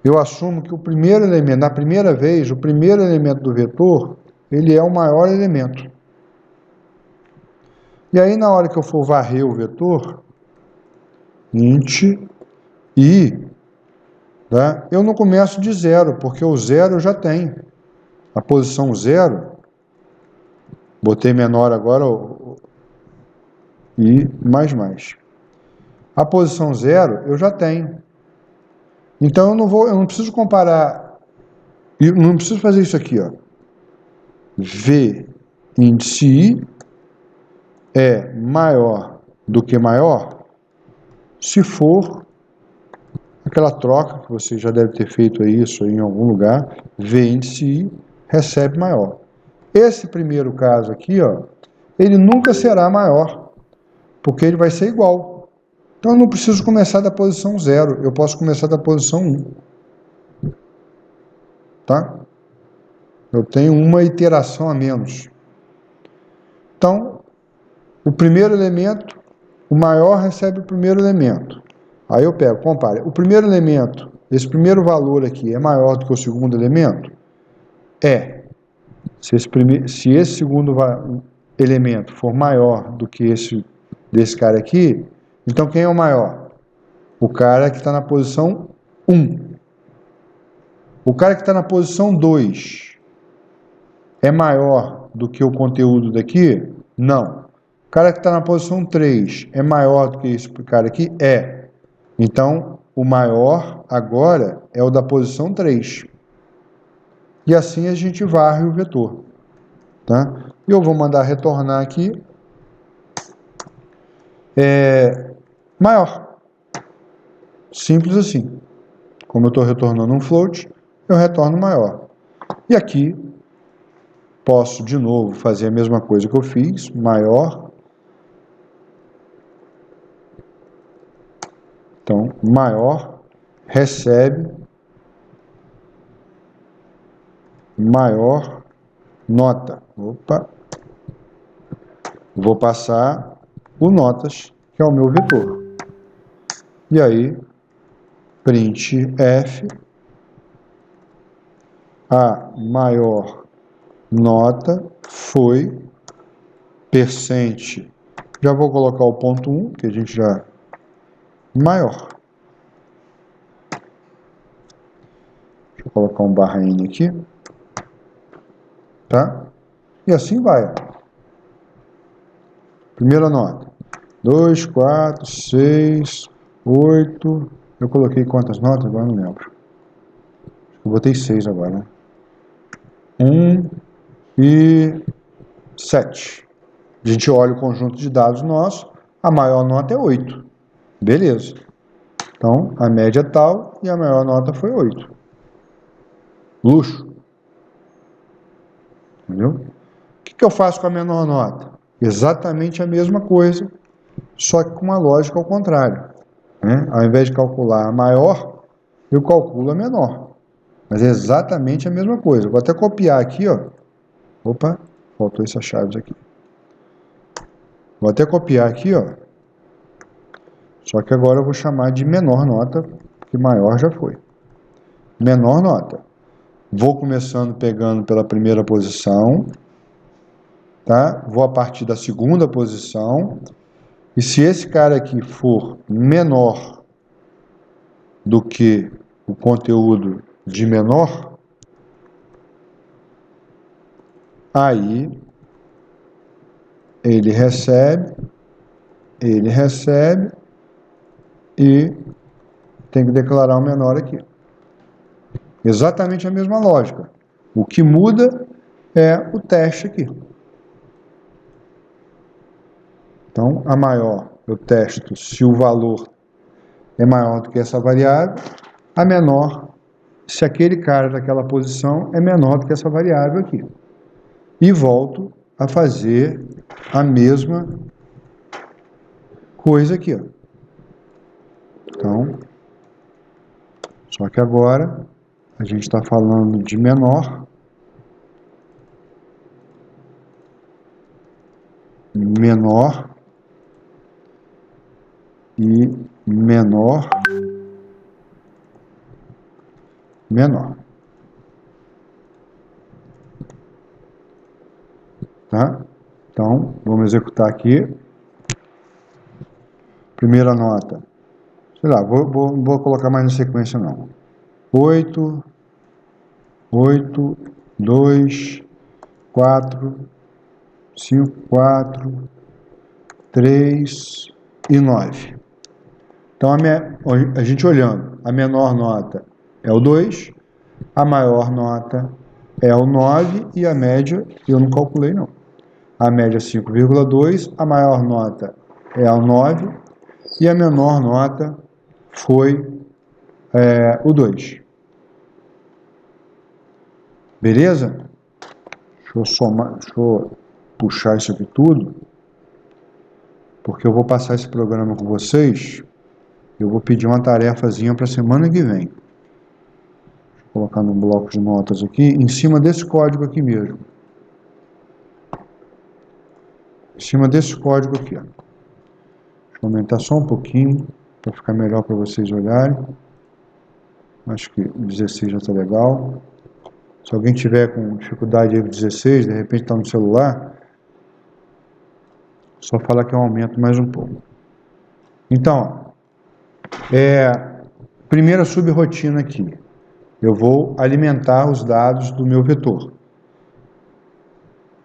Speaker 1: Eu assumo que o primeiro elemento, na primeira vez, o primeiro elemento do vetor, ele é o maior elemento. E aí na hora que eu for varrer o vetor, int i, tá? Eu não começo de zero, porque o zero eu já tenho. A posição zero, botei menor agora, i mais. A posição zero eu já tenho. Então eu não preciso comparar, eu não preciso fazer isso aqui, ó. V índice i é maior do que maior se for aquela troca que você já deve ter feito isso aí em algum lugar, V índice I recebe maior. Esse primeiro caso aqui, ó, ele nunca será maior, porque ele vai ser igual. Então eu não preciso começar da posição 0, eu posso começar da posição 1. Tá? Eu tenho uma iteração a menos. Então, o primeiro elemento, o maior recebe o primeiro elemento. Aí eu pego, compare. O primeiro elemento, esse primeiro valor aqui é maior do que o segundo elemento? É. Se esse segundo elemento for maior do que esse desse cara aqui, então quem é o maior? O cara que está na posição 1. O cara que está na posição 2 é maior do que o conteúdo daqui? Não. O cara que está na posição 3 é maior do que esse cara aqui? É. Então, o maior agora é o da posição 3. E assim a gente varre o vetor. Tá? E eu vou mandar retornar aqui maior. Simples assim. Como eu estou retornando um float, eu retorno maior. E aqui, posso de novo fazer a mesma coisa que eu fiz, maior. Então, maior recebe maior nota. Opa. Vou passar o notas, que é o meu vetor. E aí, print f, a maior nota foi percent. Já vou colocar o ponto 1, que a gente já... maior. Deixa eu colocar um barra N aqui. Tá? E assim vai. Primeira nota. 2, 4, 6, 8. Eu coloquei quantas notas? Agora não lembro. Eu botei 6 agora, né? 1 e 7. A gente olha o conjunto de dados nosso. A maior nota é 8. Beleza. Então, a média é tal e a maior nota foi 8. Luxo. Entendeu? O que eu faço com a menor nota? Exatamente a mesma coisa, só que com uma lógica ao contrário. Né? Ao invés de calcular a maior, eu calculo a menor. Mas é exatamente a mesma coisa. Vou até copiar aqui, ó. Opa, faltou essas chaves aqui. Vou até copiar aqui, ó. Só que agora eu vou chamar de menor nota, porque maior já foi. Menor nota. Vou começando pegando pela primeira posição, tá? Vou a partir da segunda posição. E se esse cara aqui for menor do que o conteúdo de menor, aí ele recebe e tem que declarar o menor aqui. Exatamente a mesma lógica. O que muda é o teste aqui. Então, a maior eu testo se o valor é maior do que essa variável, a menor se aquele cara daquela posição é menor do que essa variável aqui. E volto a fazer a mesma coisa aqui, ó. Então, Só que agora a gente está falando de menor, menor e menor, menor. Tá? Então, vamos executar aqui. Primeira nota. Sei lá, vou colocar mais na sequência não. 8, 8, 2, 4, 5, 4, 3 e 9. Então, a gente olhando, a menor nota é o 2, a maior nota é o 9 e a média, eu não calculei não. A média é 5,2, a maior nota é o 9 e a menor nota foi o 2. Beleza? Deixa eu puxar isso aqui tudo, porque eu vou passar esse programa com vocês. Eu vou pedir uma tarefazinha para a semana que vem. Deixa eu colocar num bloco de notas aqui, em cima desse código aqui mesmo. Em cima desse código aqui, ó. Deixa eu aumentar só um pouquinho, para ficar melhor para vocês olharem. Acho que o 16 já está legal. Se alguém tiver com dificuldade aí com 16, de repente está no celular, só falar que eu aumento mais um pouco. Então, primeira subrotina aqui. Eu vou alimentar os dados do meu vetor.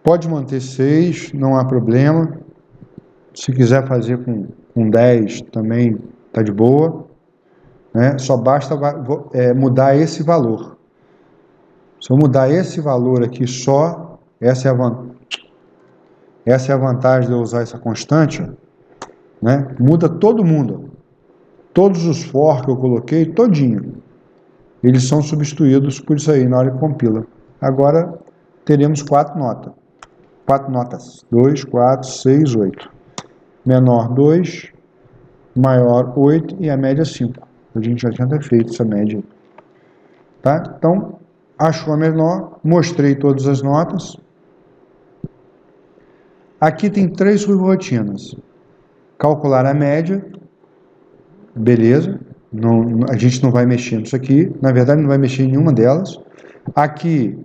Speaker 1: Pode manter 6, não há problema. Se quiser fazer com 10, também está de boa. Né? Só basta mudar esse valor. Se eu mudar esse valor aqui só, essa é a vantagem de eu usar essa constante, né? Muda todo mundo. Todos os for que eu coloquei, todinho, eles são substituídos por isso aí na hora que compila. Agora teremos 4 notas. 4 notas. 2, 4, 6, 8. Menor 2, maior 8 e a média 5. A gente já tinha feito essa média. Tá? Então, achou a menor, mostrei todas as notas. Aqui tem 3 subrotinas. Calcular a média, beleza, a gente não vai mexer nisso aqui, na verdade não vai mexer em nenhuma delas. Aqui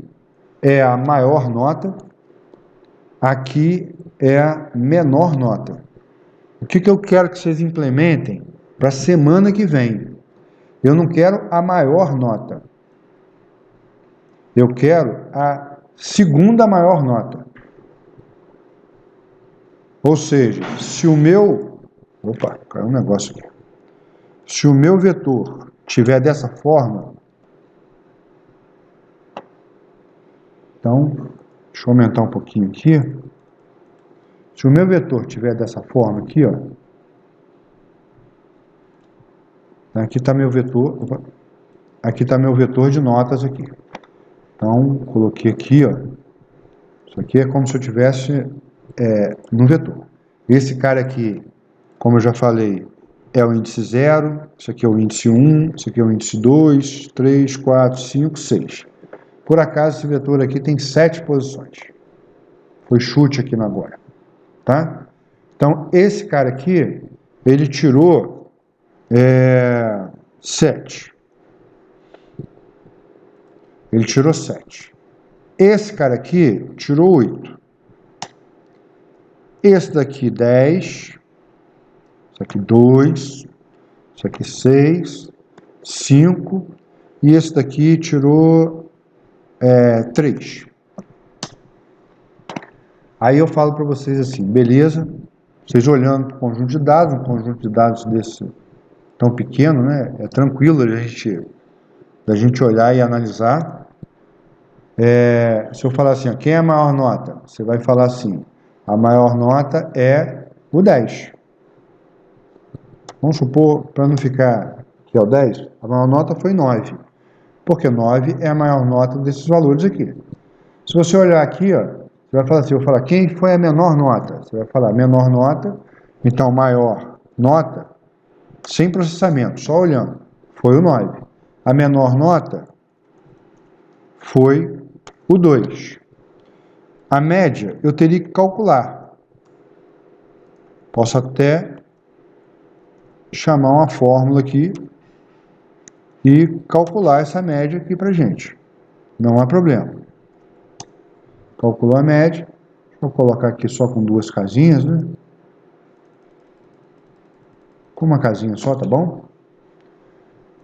Speaker 1: é a maior nota, aqui é a menor nota. O que eu quero que vocês implementem para a semana que vem? Eu não quero a maior nota, eu quero a segunda maior nota. Ou seja, se o meu... Opa, caiu um negócio aqui. Se o meu vetor tiver dessa forma, então, deixa eu aumentar um pouquinho aqui. Se o meu vetor tiver dessa forma aqui, ó, aqui está meu vetor, aqui está meu vetor de notas aqui. Então, coloquei aqui, ó, isso aqui é como se eu tivesse no vetor. Esse cara aqui, como eu já falei, é o índice 0, isso aqui é o índice 1, isso aqui é o índice 2, 3, 4, 5, 6. Por acaso, esse vetor aqui tem 7 posições. Foi chute aqui no agora. Tá? Então, esse cara aqui, ele tirou 7. Ele tirou 7. Esse cara aqui tirou 8. Esse daqui, 10. Isso aqui, 2. Isso aqui, 6. 5. E esse daqui tirou 3. Aí eu falo para vocês assim, beleza, vocês olhando para o conjunto de dados, um conjunto de dados desse tão pequeno, né, é tranquilo da gente olhar e analisar. Se eu falar assim, ó, quem é a maior nota? Você vai falar assim, a maior nota é o 10. Vamos supor, para não ficar que é o 10, a maior nota foi 9, porque 9 é a maior nota desses valores aqui. Se você olhar aqui, ó, você vai falar assim, eu vou falar, quem foi a menor nota? Você vai falar, menor nota, então maior nota, sem processamento, só olhando, foi o 9. a menor nota foi o 2. A média eu teria que calcular. Posso até chamar uma fórmula aqui e calcular essa média aqui para gente. Não há problema. Calculou a média. Vou colocar aqui só com 2 casinhas, né? Com uma casinha só, tá bom?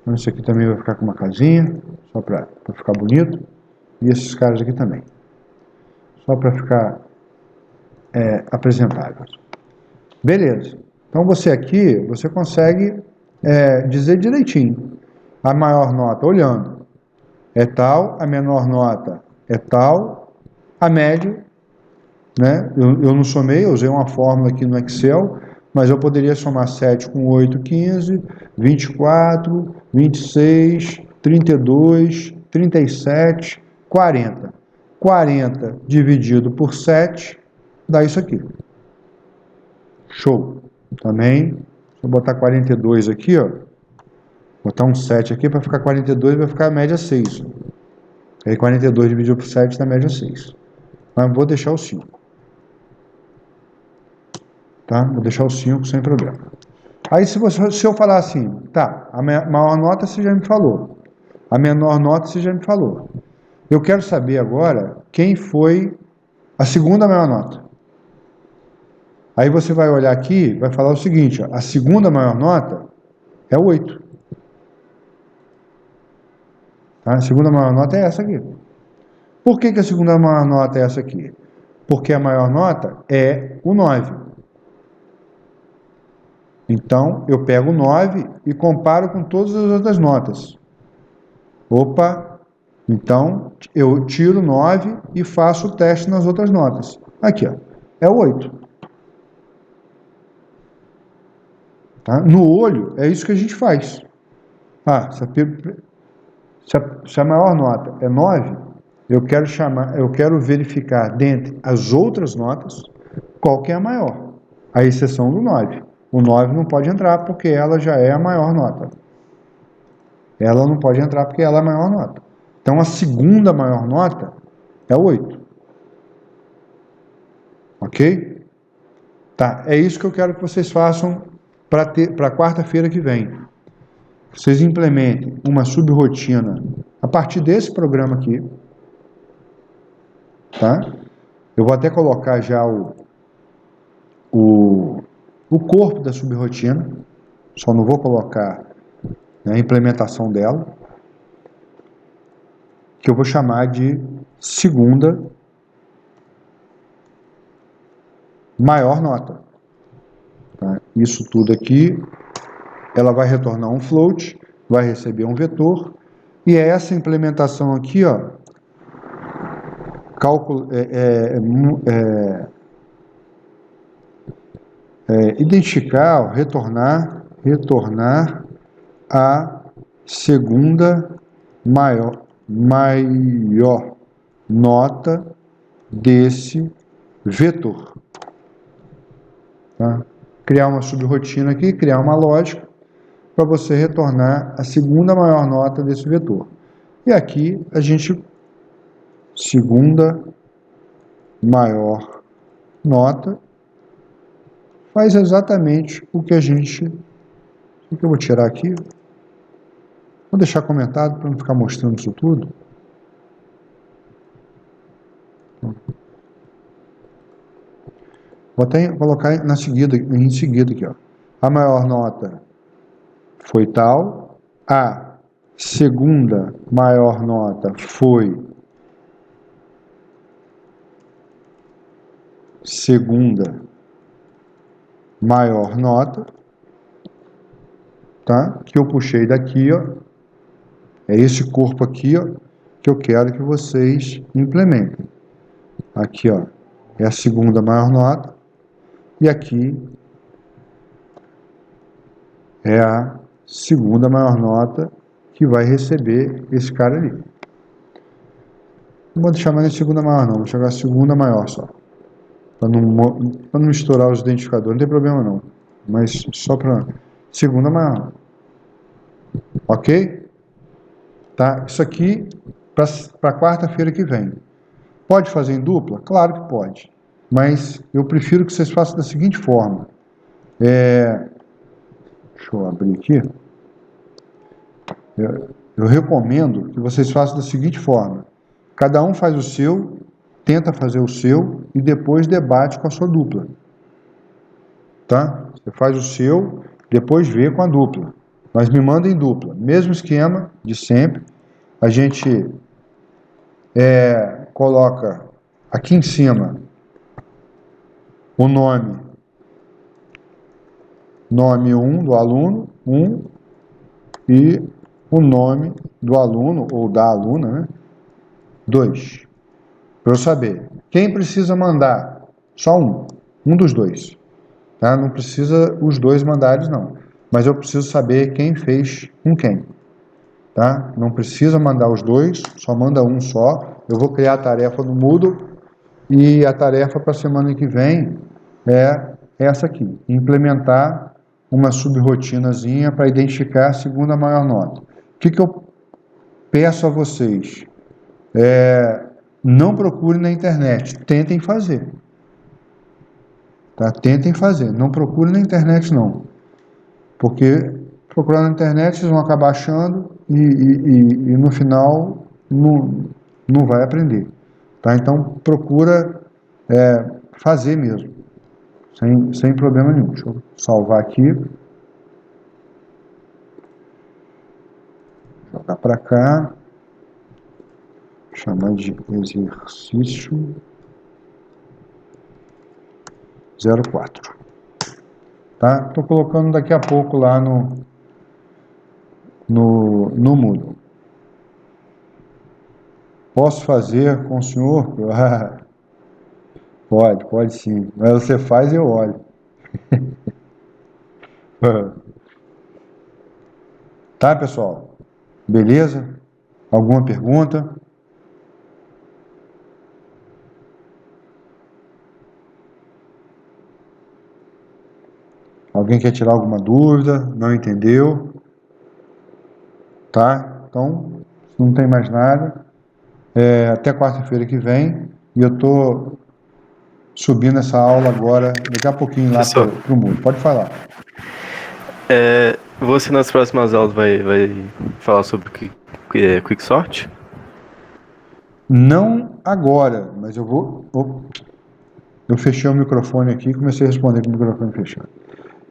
Speaker 1: Então, esse aqui também vai ficar com uma casinha, só para ficar bonito. E esses caras aqui também. Só para ficar apresentáveis. Beleza. Então, você aqui, você consegue dizer direitinho. A maior nota, olhando, é tal, a menor nota é tal, a média, né? Eu não somei, eu usei uma fórmula aqui no Excel, mas eu poderia somar 7 com 8, 15, 24, 26, 32, 37, 40. 40 dividido por 7 dá isso aqui. Show. Também, deixa eu botar 42 aqui, ó. Botar um 7 aqui para ficar 42, vai ficar a média 6. Aí 42 dividido por 7 dá média 6. Mas vou deixar o 5. Tá? Vou deixar o 5 sem problema. Aí se eu falar assim, tá, a maior nota você já me falou. A menor nota você já me falou. Eu quero saber agora quem foi a segunda maior nota. Aí você vai olhar aqui, vai falar o seguinte, ó, a segunda maior nota é o 8. Tá? A segunda maior nota é essa aqui. Por que a segunda maior nota é essa aqui? Porque a maior nota é o 9. Então, eu pego o 9 e comparo com todas as outras notas. Opa! Então, eu tiro 9 e faço o teste nas outras notas. Aqui, ó, é o 8. Tá? No olho, é isso que a gente faz. Ah, se a maior nota é 9, eu quero verificar dentre as outras notas qual que é a maior, a exceção do 9. O 9 não pode entrar porque ela já é a maior nota. Ela não pode entrar porque ela é a maior nota. Então a segunda maior nota é o 8. Ok? Tá, é isso que eu quero que vocês façam para quarta-feira que vem. Vocês implementem uma subrotina a partir desse programa aqui. Tá? Eu vou até colocar já o corpo da subrotina, só não vou colocar a implementação dela, que eu vou chamar de segunda maior nota. Tá? Isso tudo aqui, ela vai retornar um float, vai receber um vetor, e é essa implementação aqui, ó, identificar, retornar a segunda maior nota desse vetor. Tá? Criar uma subrotina aqui, criar uma lógica para você retornar a segunda maior nota desse vetor. E aqui a gente, segunda maior nota, faz exatamente o que a gente... O que eu vou tirar aqui? Vou deixar comentado para não ficar mostrando isso tudo. Vou até colocar em seguida aqui, ó. A maior nota foi tal, a segunda maior nota foi segunda maior nota, tá? Que eu puxei daqui, ó. É esse corpo aqui, ó, que eu quero que vocês implementem. Aqui, ó, é a segunda maior nota. E aqui é a segunda maior nota que vai receber esse cara ali. Não vou chamar de segunda maior não, vou chamar de segunda maior só. Para não misturar os identificadores, não tem problema não. Mas só para segunda maior. Ok? Tá? Isso aqui para quarta-feira que vem. Pode fazer em dupla? Claro que pode. Mas eu prefiro que vocês façam da seguinte forma. Deixa eu abrir aqui. Eu recomendo que vocês façam da seguinte forma. Cada um faz o seu, tenta fazer o seu e depois debate com a sua dupla. Tá? Você faz o seu, depois vê com a dupla. Mas me manda em dupla. Mesmo esquema de sempre. A gente coloca aqui em cima o nome 1 do aluno, 1, e o nome do aluno ou da aluna, né? 2. Para eu saber. Quem precisa mandar? Só um dos dois. Tá? Não precisa os dois mandares, não. Mas eu preciso saber quem fez com quem. Tá? Não precisa mandar os dois, só manda um só. Eu vou criar a tarefa no Moodle e a tarefa para a semana que vem é essa aqui, implementar uma subrotinazinha para identificar a segunda maior nota. O que eu peço a vocês? Não procurem na internet, tentem fazer. Tá? Tentem fazer, não procurem na internet não. Porque procurar na internet vocês vão acabar achando e no final não vai aprender. Tá? Então procura fazer mesmo, sem problema nenhum. Deixa eu salvar aqui. Jogar para cá. Chamar de exercício 04. Tá? Estou colocando daqui a pouco lá no Moodle. Posso fazer com o senhor? Pode sim. Mas você faz e eu olho. Tá, pessoal? Beleza? Alguma pergunta? Alguém quer tirar alguma dúvida? Não entendeu? Tá? Então, não tem mais nada. Até quarta-feira que vem. E eu estou subindo essa aula agora, daqui a pouquinho lá para o Moodle. Pode falar.
Speaker 2: Você nas próximas aulas vai falar sobre Quicksort?
Speaker 1: Não agora, mas eu vou... Eu fechei o microfone aqui e comecei a responder com o microfone fechado.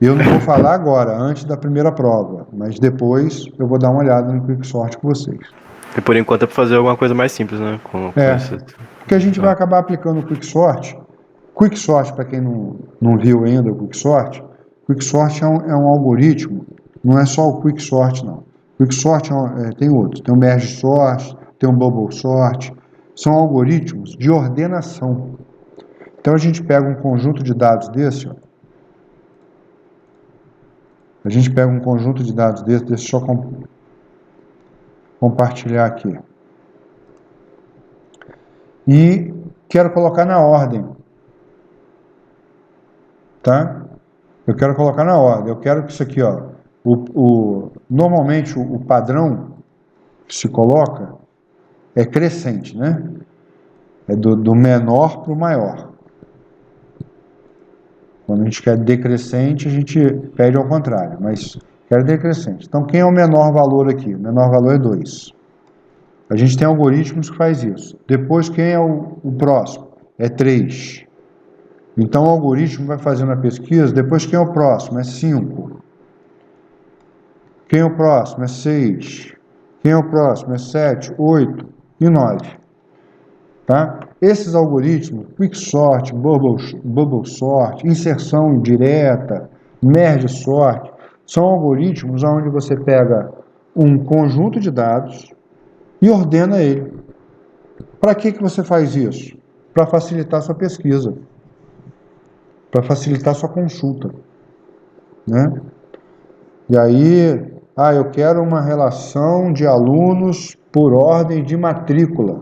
Speaker 1: Eu não vou falar agora, antes da primeira prova, mas depois eu vou dar uma olhada no Quicksort com vocês.
Speaker 2: E por enquanto é para fazer alguma coisa mais simples, né?
Speaker 1: Porque a gente vai acabar aplicando o Quicksort. Quicksort, para quem não viu ainda o Quicksort é um algoritmo, não é só o Quicksort, não. Quicksort tem outros, tem o Merge Sort, tem o Bubble Sort, são algoritmos de ordenação. Então a gente pega um conjunto de dados desse, ó. A gente pega um conjunto de dados desse, deixa eu só compartilhar aqui. E quero colocar na ordem. Tá? Eu quero colocar na ordem. Eu quero que isso aqui, ó, normalmente o padrão que se coloca é crescente, né? É do menor para o maior. Quando a gente quer decrescente, a gente pede ao contrário, mas quero decrescente. Então, quem é o menor valor aqui? O menor valor é 2. A gente tem algoritmos que faz isso. Depois, quem é o próximo? É 3. Então, o algoritmo vai fazendo a pesquisa. Depois, quem é o próximo? É 5. Quem é o próximo? É 6. Quem é o próximo? É 7, 8 e 9. Tá? Esses algoritmos, Quicksort, Bubble Sort, inserção direta, Merge Sort, são algoritmos onde você pega um conjunto de dados e ordena ele. Para que você faz isso? Para facilitar sua pesquisa, para facilitar sua consulta, né? E aí, eu quero uma relação de alunos por ordem de matrícula.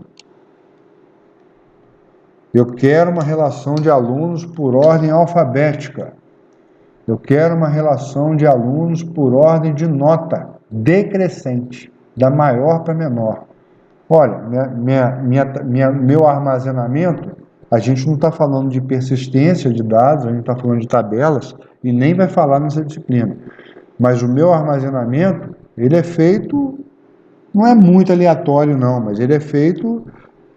Speaker 1: Eu quero uma relação de alunos por ordem alfabética. Eu quero uma relação de alunos por ordem de nota decrescente. da maior para menor. Olha, meu armazenamento, a gente não está falando de persistência de dados, a gente está falando de tabelas, e nem vai falar nessa disciplina. Mas o meu armazenamento, ele é feito, não é muito aleatório não, mas ele é feito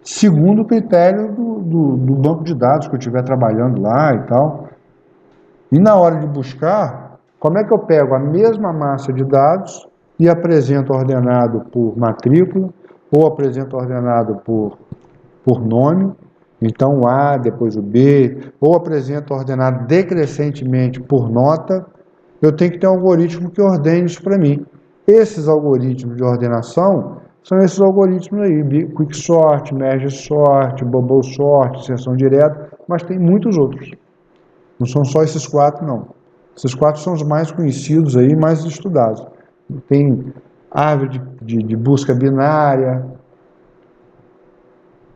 Speaker 1: segundo o critério do banco de dados que eu estiver trabalhando lá e tal. E na hora de buscar, como é que eu pego a mesma massa de dados e apresento ordenado por matrícula, ou apresento ordenado por nome, então o A, depois o B, ou apresento ordenado decrescentemente por nota, eu tenho que ter um algoritmo que ordene isso para mim. Esses algoritmos de ordenação são esses algoritmos aí, Quicksort, Merge Sort, Bubble Sort, Inserção Direta, mas tem muitos outros. Não são só esses 4, não. Esses 4 são os mais conhecidos aí, mais estudados. Tem árvore de busca binária,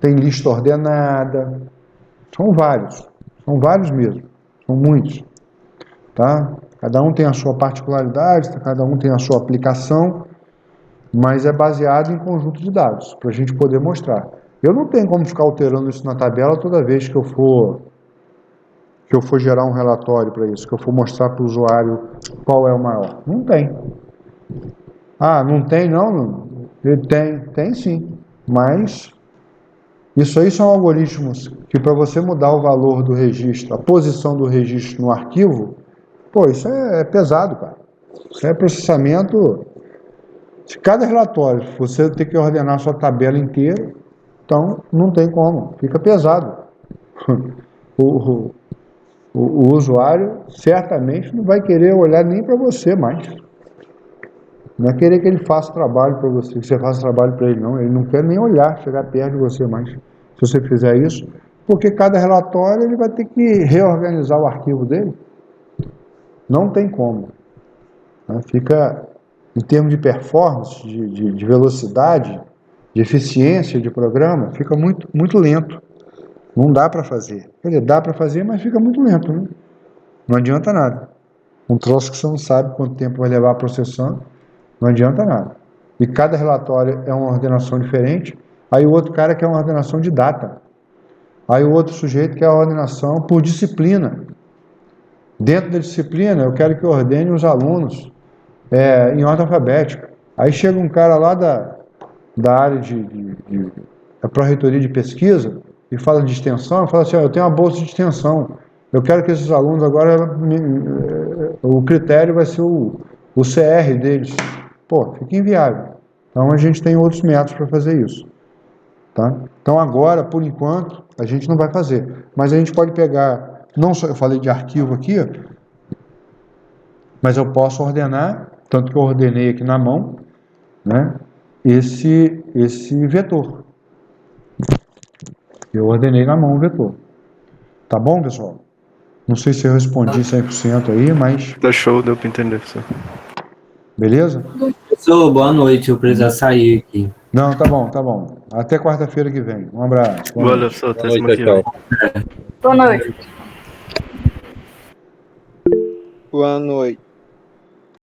Speaker 1: tem lista ordenada, são vários mesmo, são muitos, tá? Cada um tem a sua particularidade, cada um tem a sua aplicação, mas é baseado em conjunto de dados, para a gente poder mostrar. Eu não tenho como ficar alterando isso na tabela toda vez que eu for gerar um relatório para isso, que eu for mostrar para o usuário qual é o maior. Não tem. Ah, não tem não? Tem sim, mas isso aí são algoritmos que para você mudar o valor do registro, a posição do registro no arquivo, pô, isso é pesado, cara. Isso é processamento. Se cada relatório você tem que ordenar a sua tabela inteira, então não tem como, fica pesado. O usuário certamente não vai querer olhar nem para você mais. Não é querer que ele faça trabalho para você, que você faça trabalho para ele, não. Ele não quer nem olhar, chegar perto de você mais. Se você fizer isso, porque cada relatório ele vai ter que reorganizar o arquivo dele. Não tem como. Fica, em termos de performance, de velocidade, de eficiência de programa, fica muito, muito lento. Não dá para fazer. Quer dizer, dá para fazer, mas fica muito lento, né? Não adianta nada. Um troço que você não sabe quanto tempo vai levar processando, não adianta nada. E cada relatório é uma ordenação diferente. Aí o outro cara quer uma ordenação de data. Aí o outro sujeito quer a ordenação por disciplina. Dentro da disciplina, eu quero que ordene os alunos em ordem alfabética. Aí chega um cara lá da área da Pró-Reitoria de Pesquisa e fala de extensão, fala assim, eu tenho uma bolsa de extensão, eu quero que esses alunos agora, o critério vai ser o CR deles. Pô, fica inviável. Então a gente tem outros métodos para fazer isso. Tá? Então agora, por enquanto, a gente não vai fazer. Mas a gente pode pegar, não só eu falei de arquivo aqui, mas eu posso ordenar, tanto que eu ordenei aqui na mão, né, esse vetor. Eu ordenei na mão o vetor. Tá bom, pessoal? Não sei se eu respondi 100% aí, mas...
Speaker 2: Tá show, deu pra entender, professor.
Speaker 1: Beleza?
Speaker 3: Professor, boa noite, eu preciso sair aqui.
Speaker 1: Não, tá bom. Até quarta-feira que vem. Um abraço.
Speaker 2: Valeu, professor. Até semana que vem.
Speaker 4: Boa noite.
Speaker 5: Boa noite.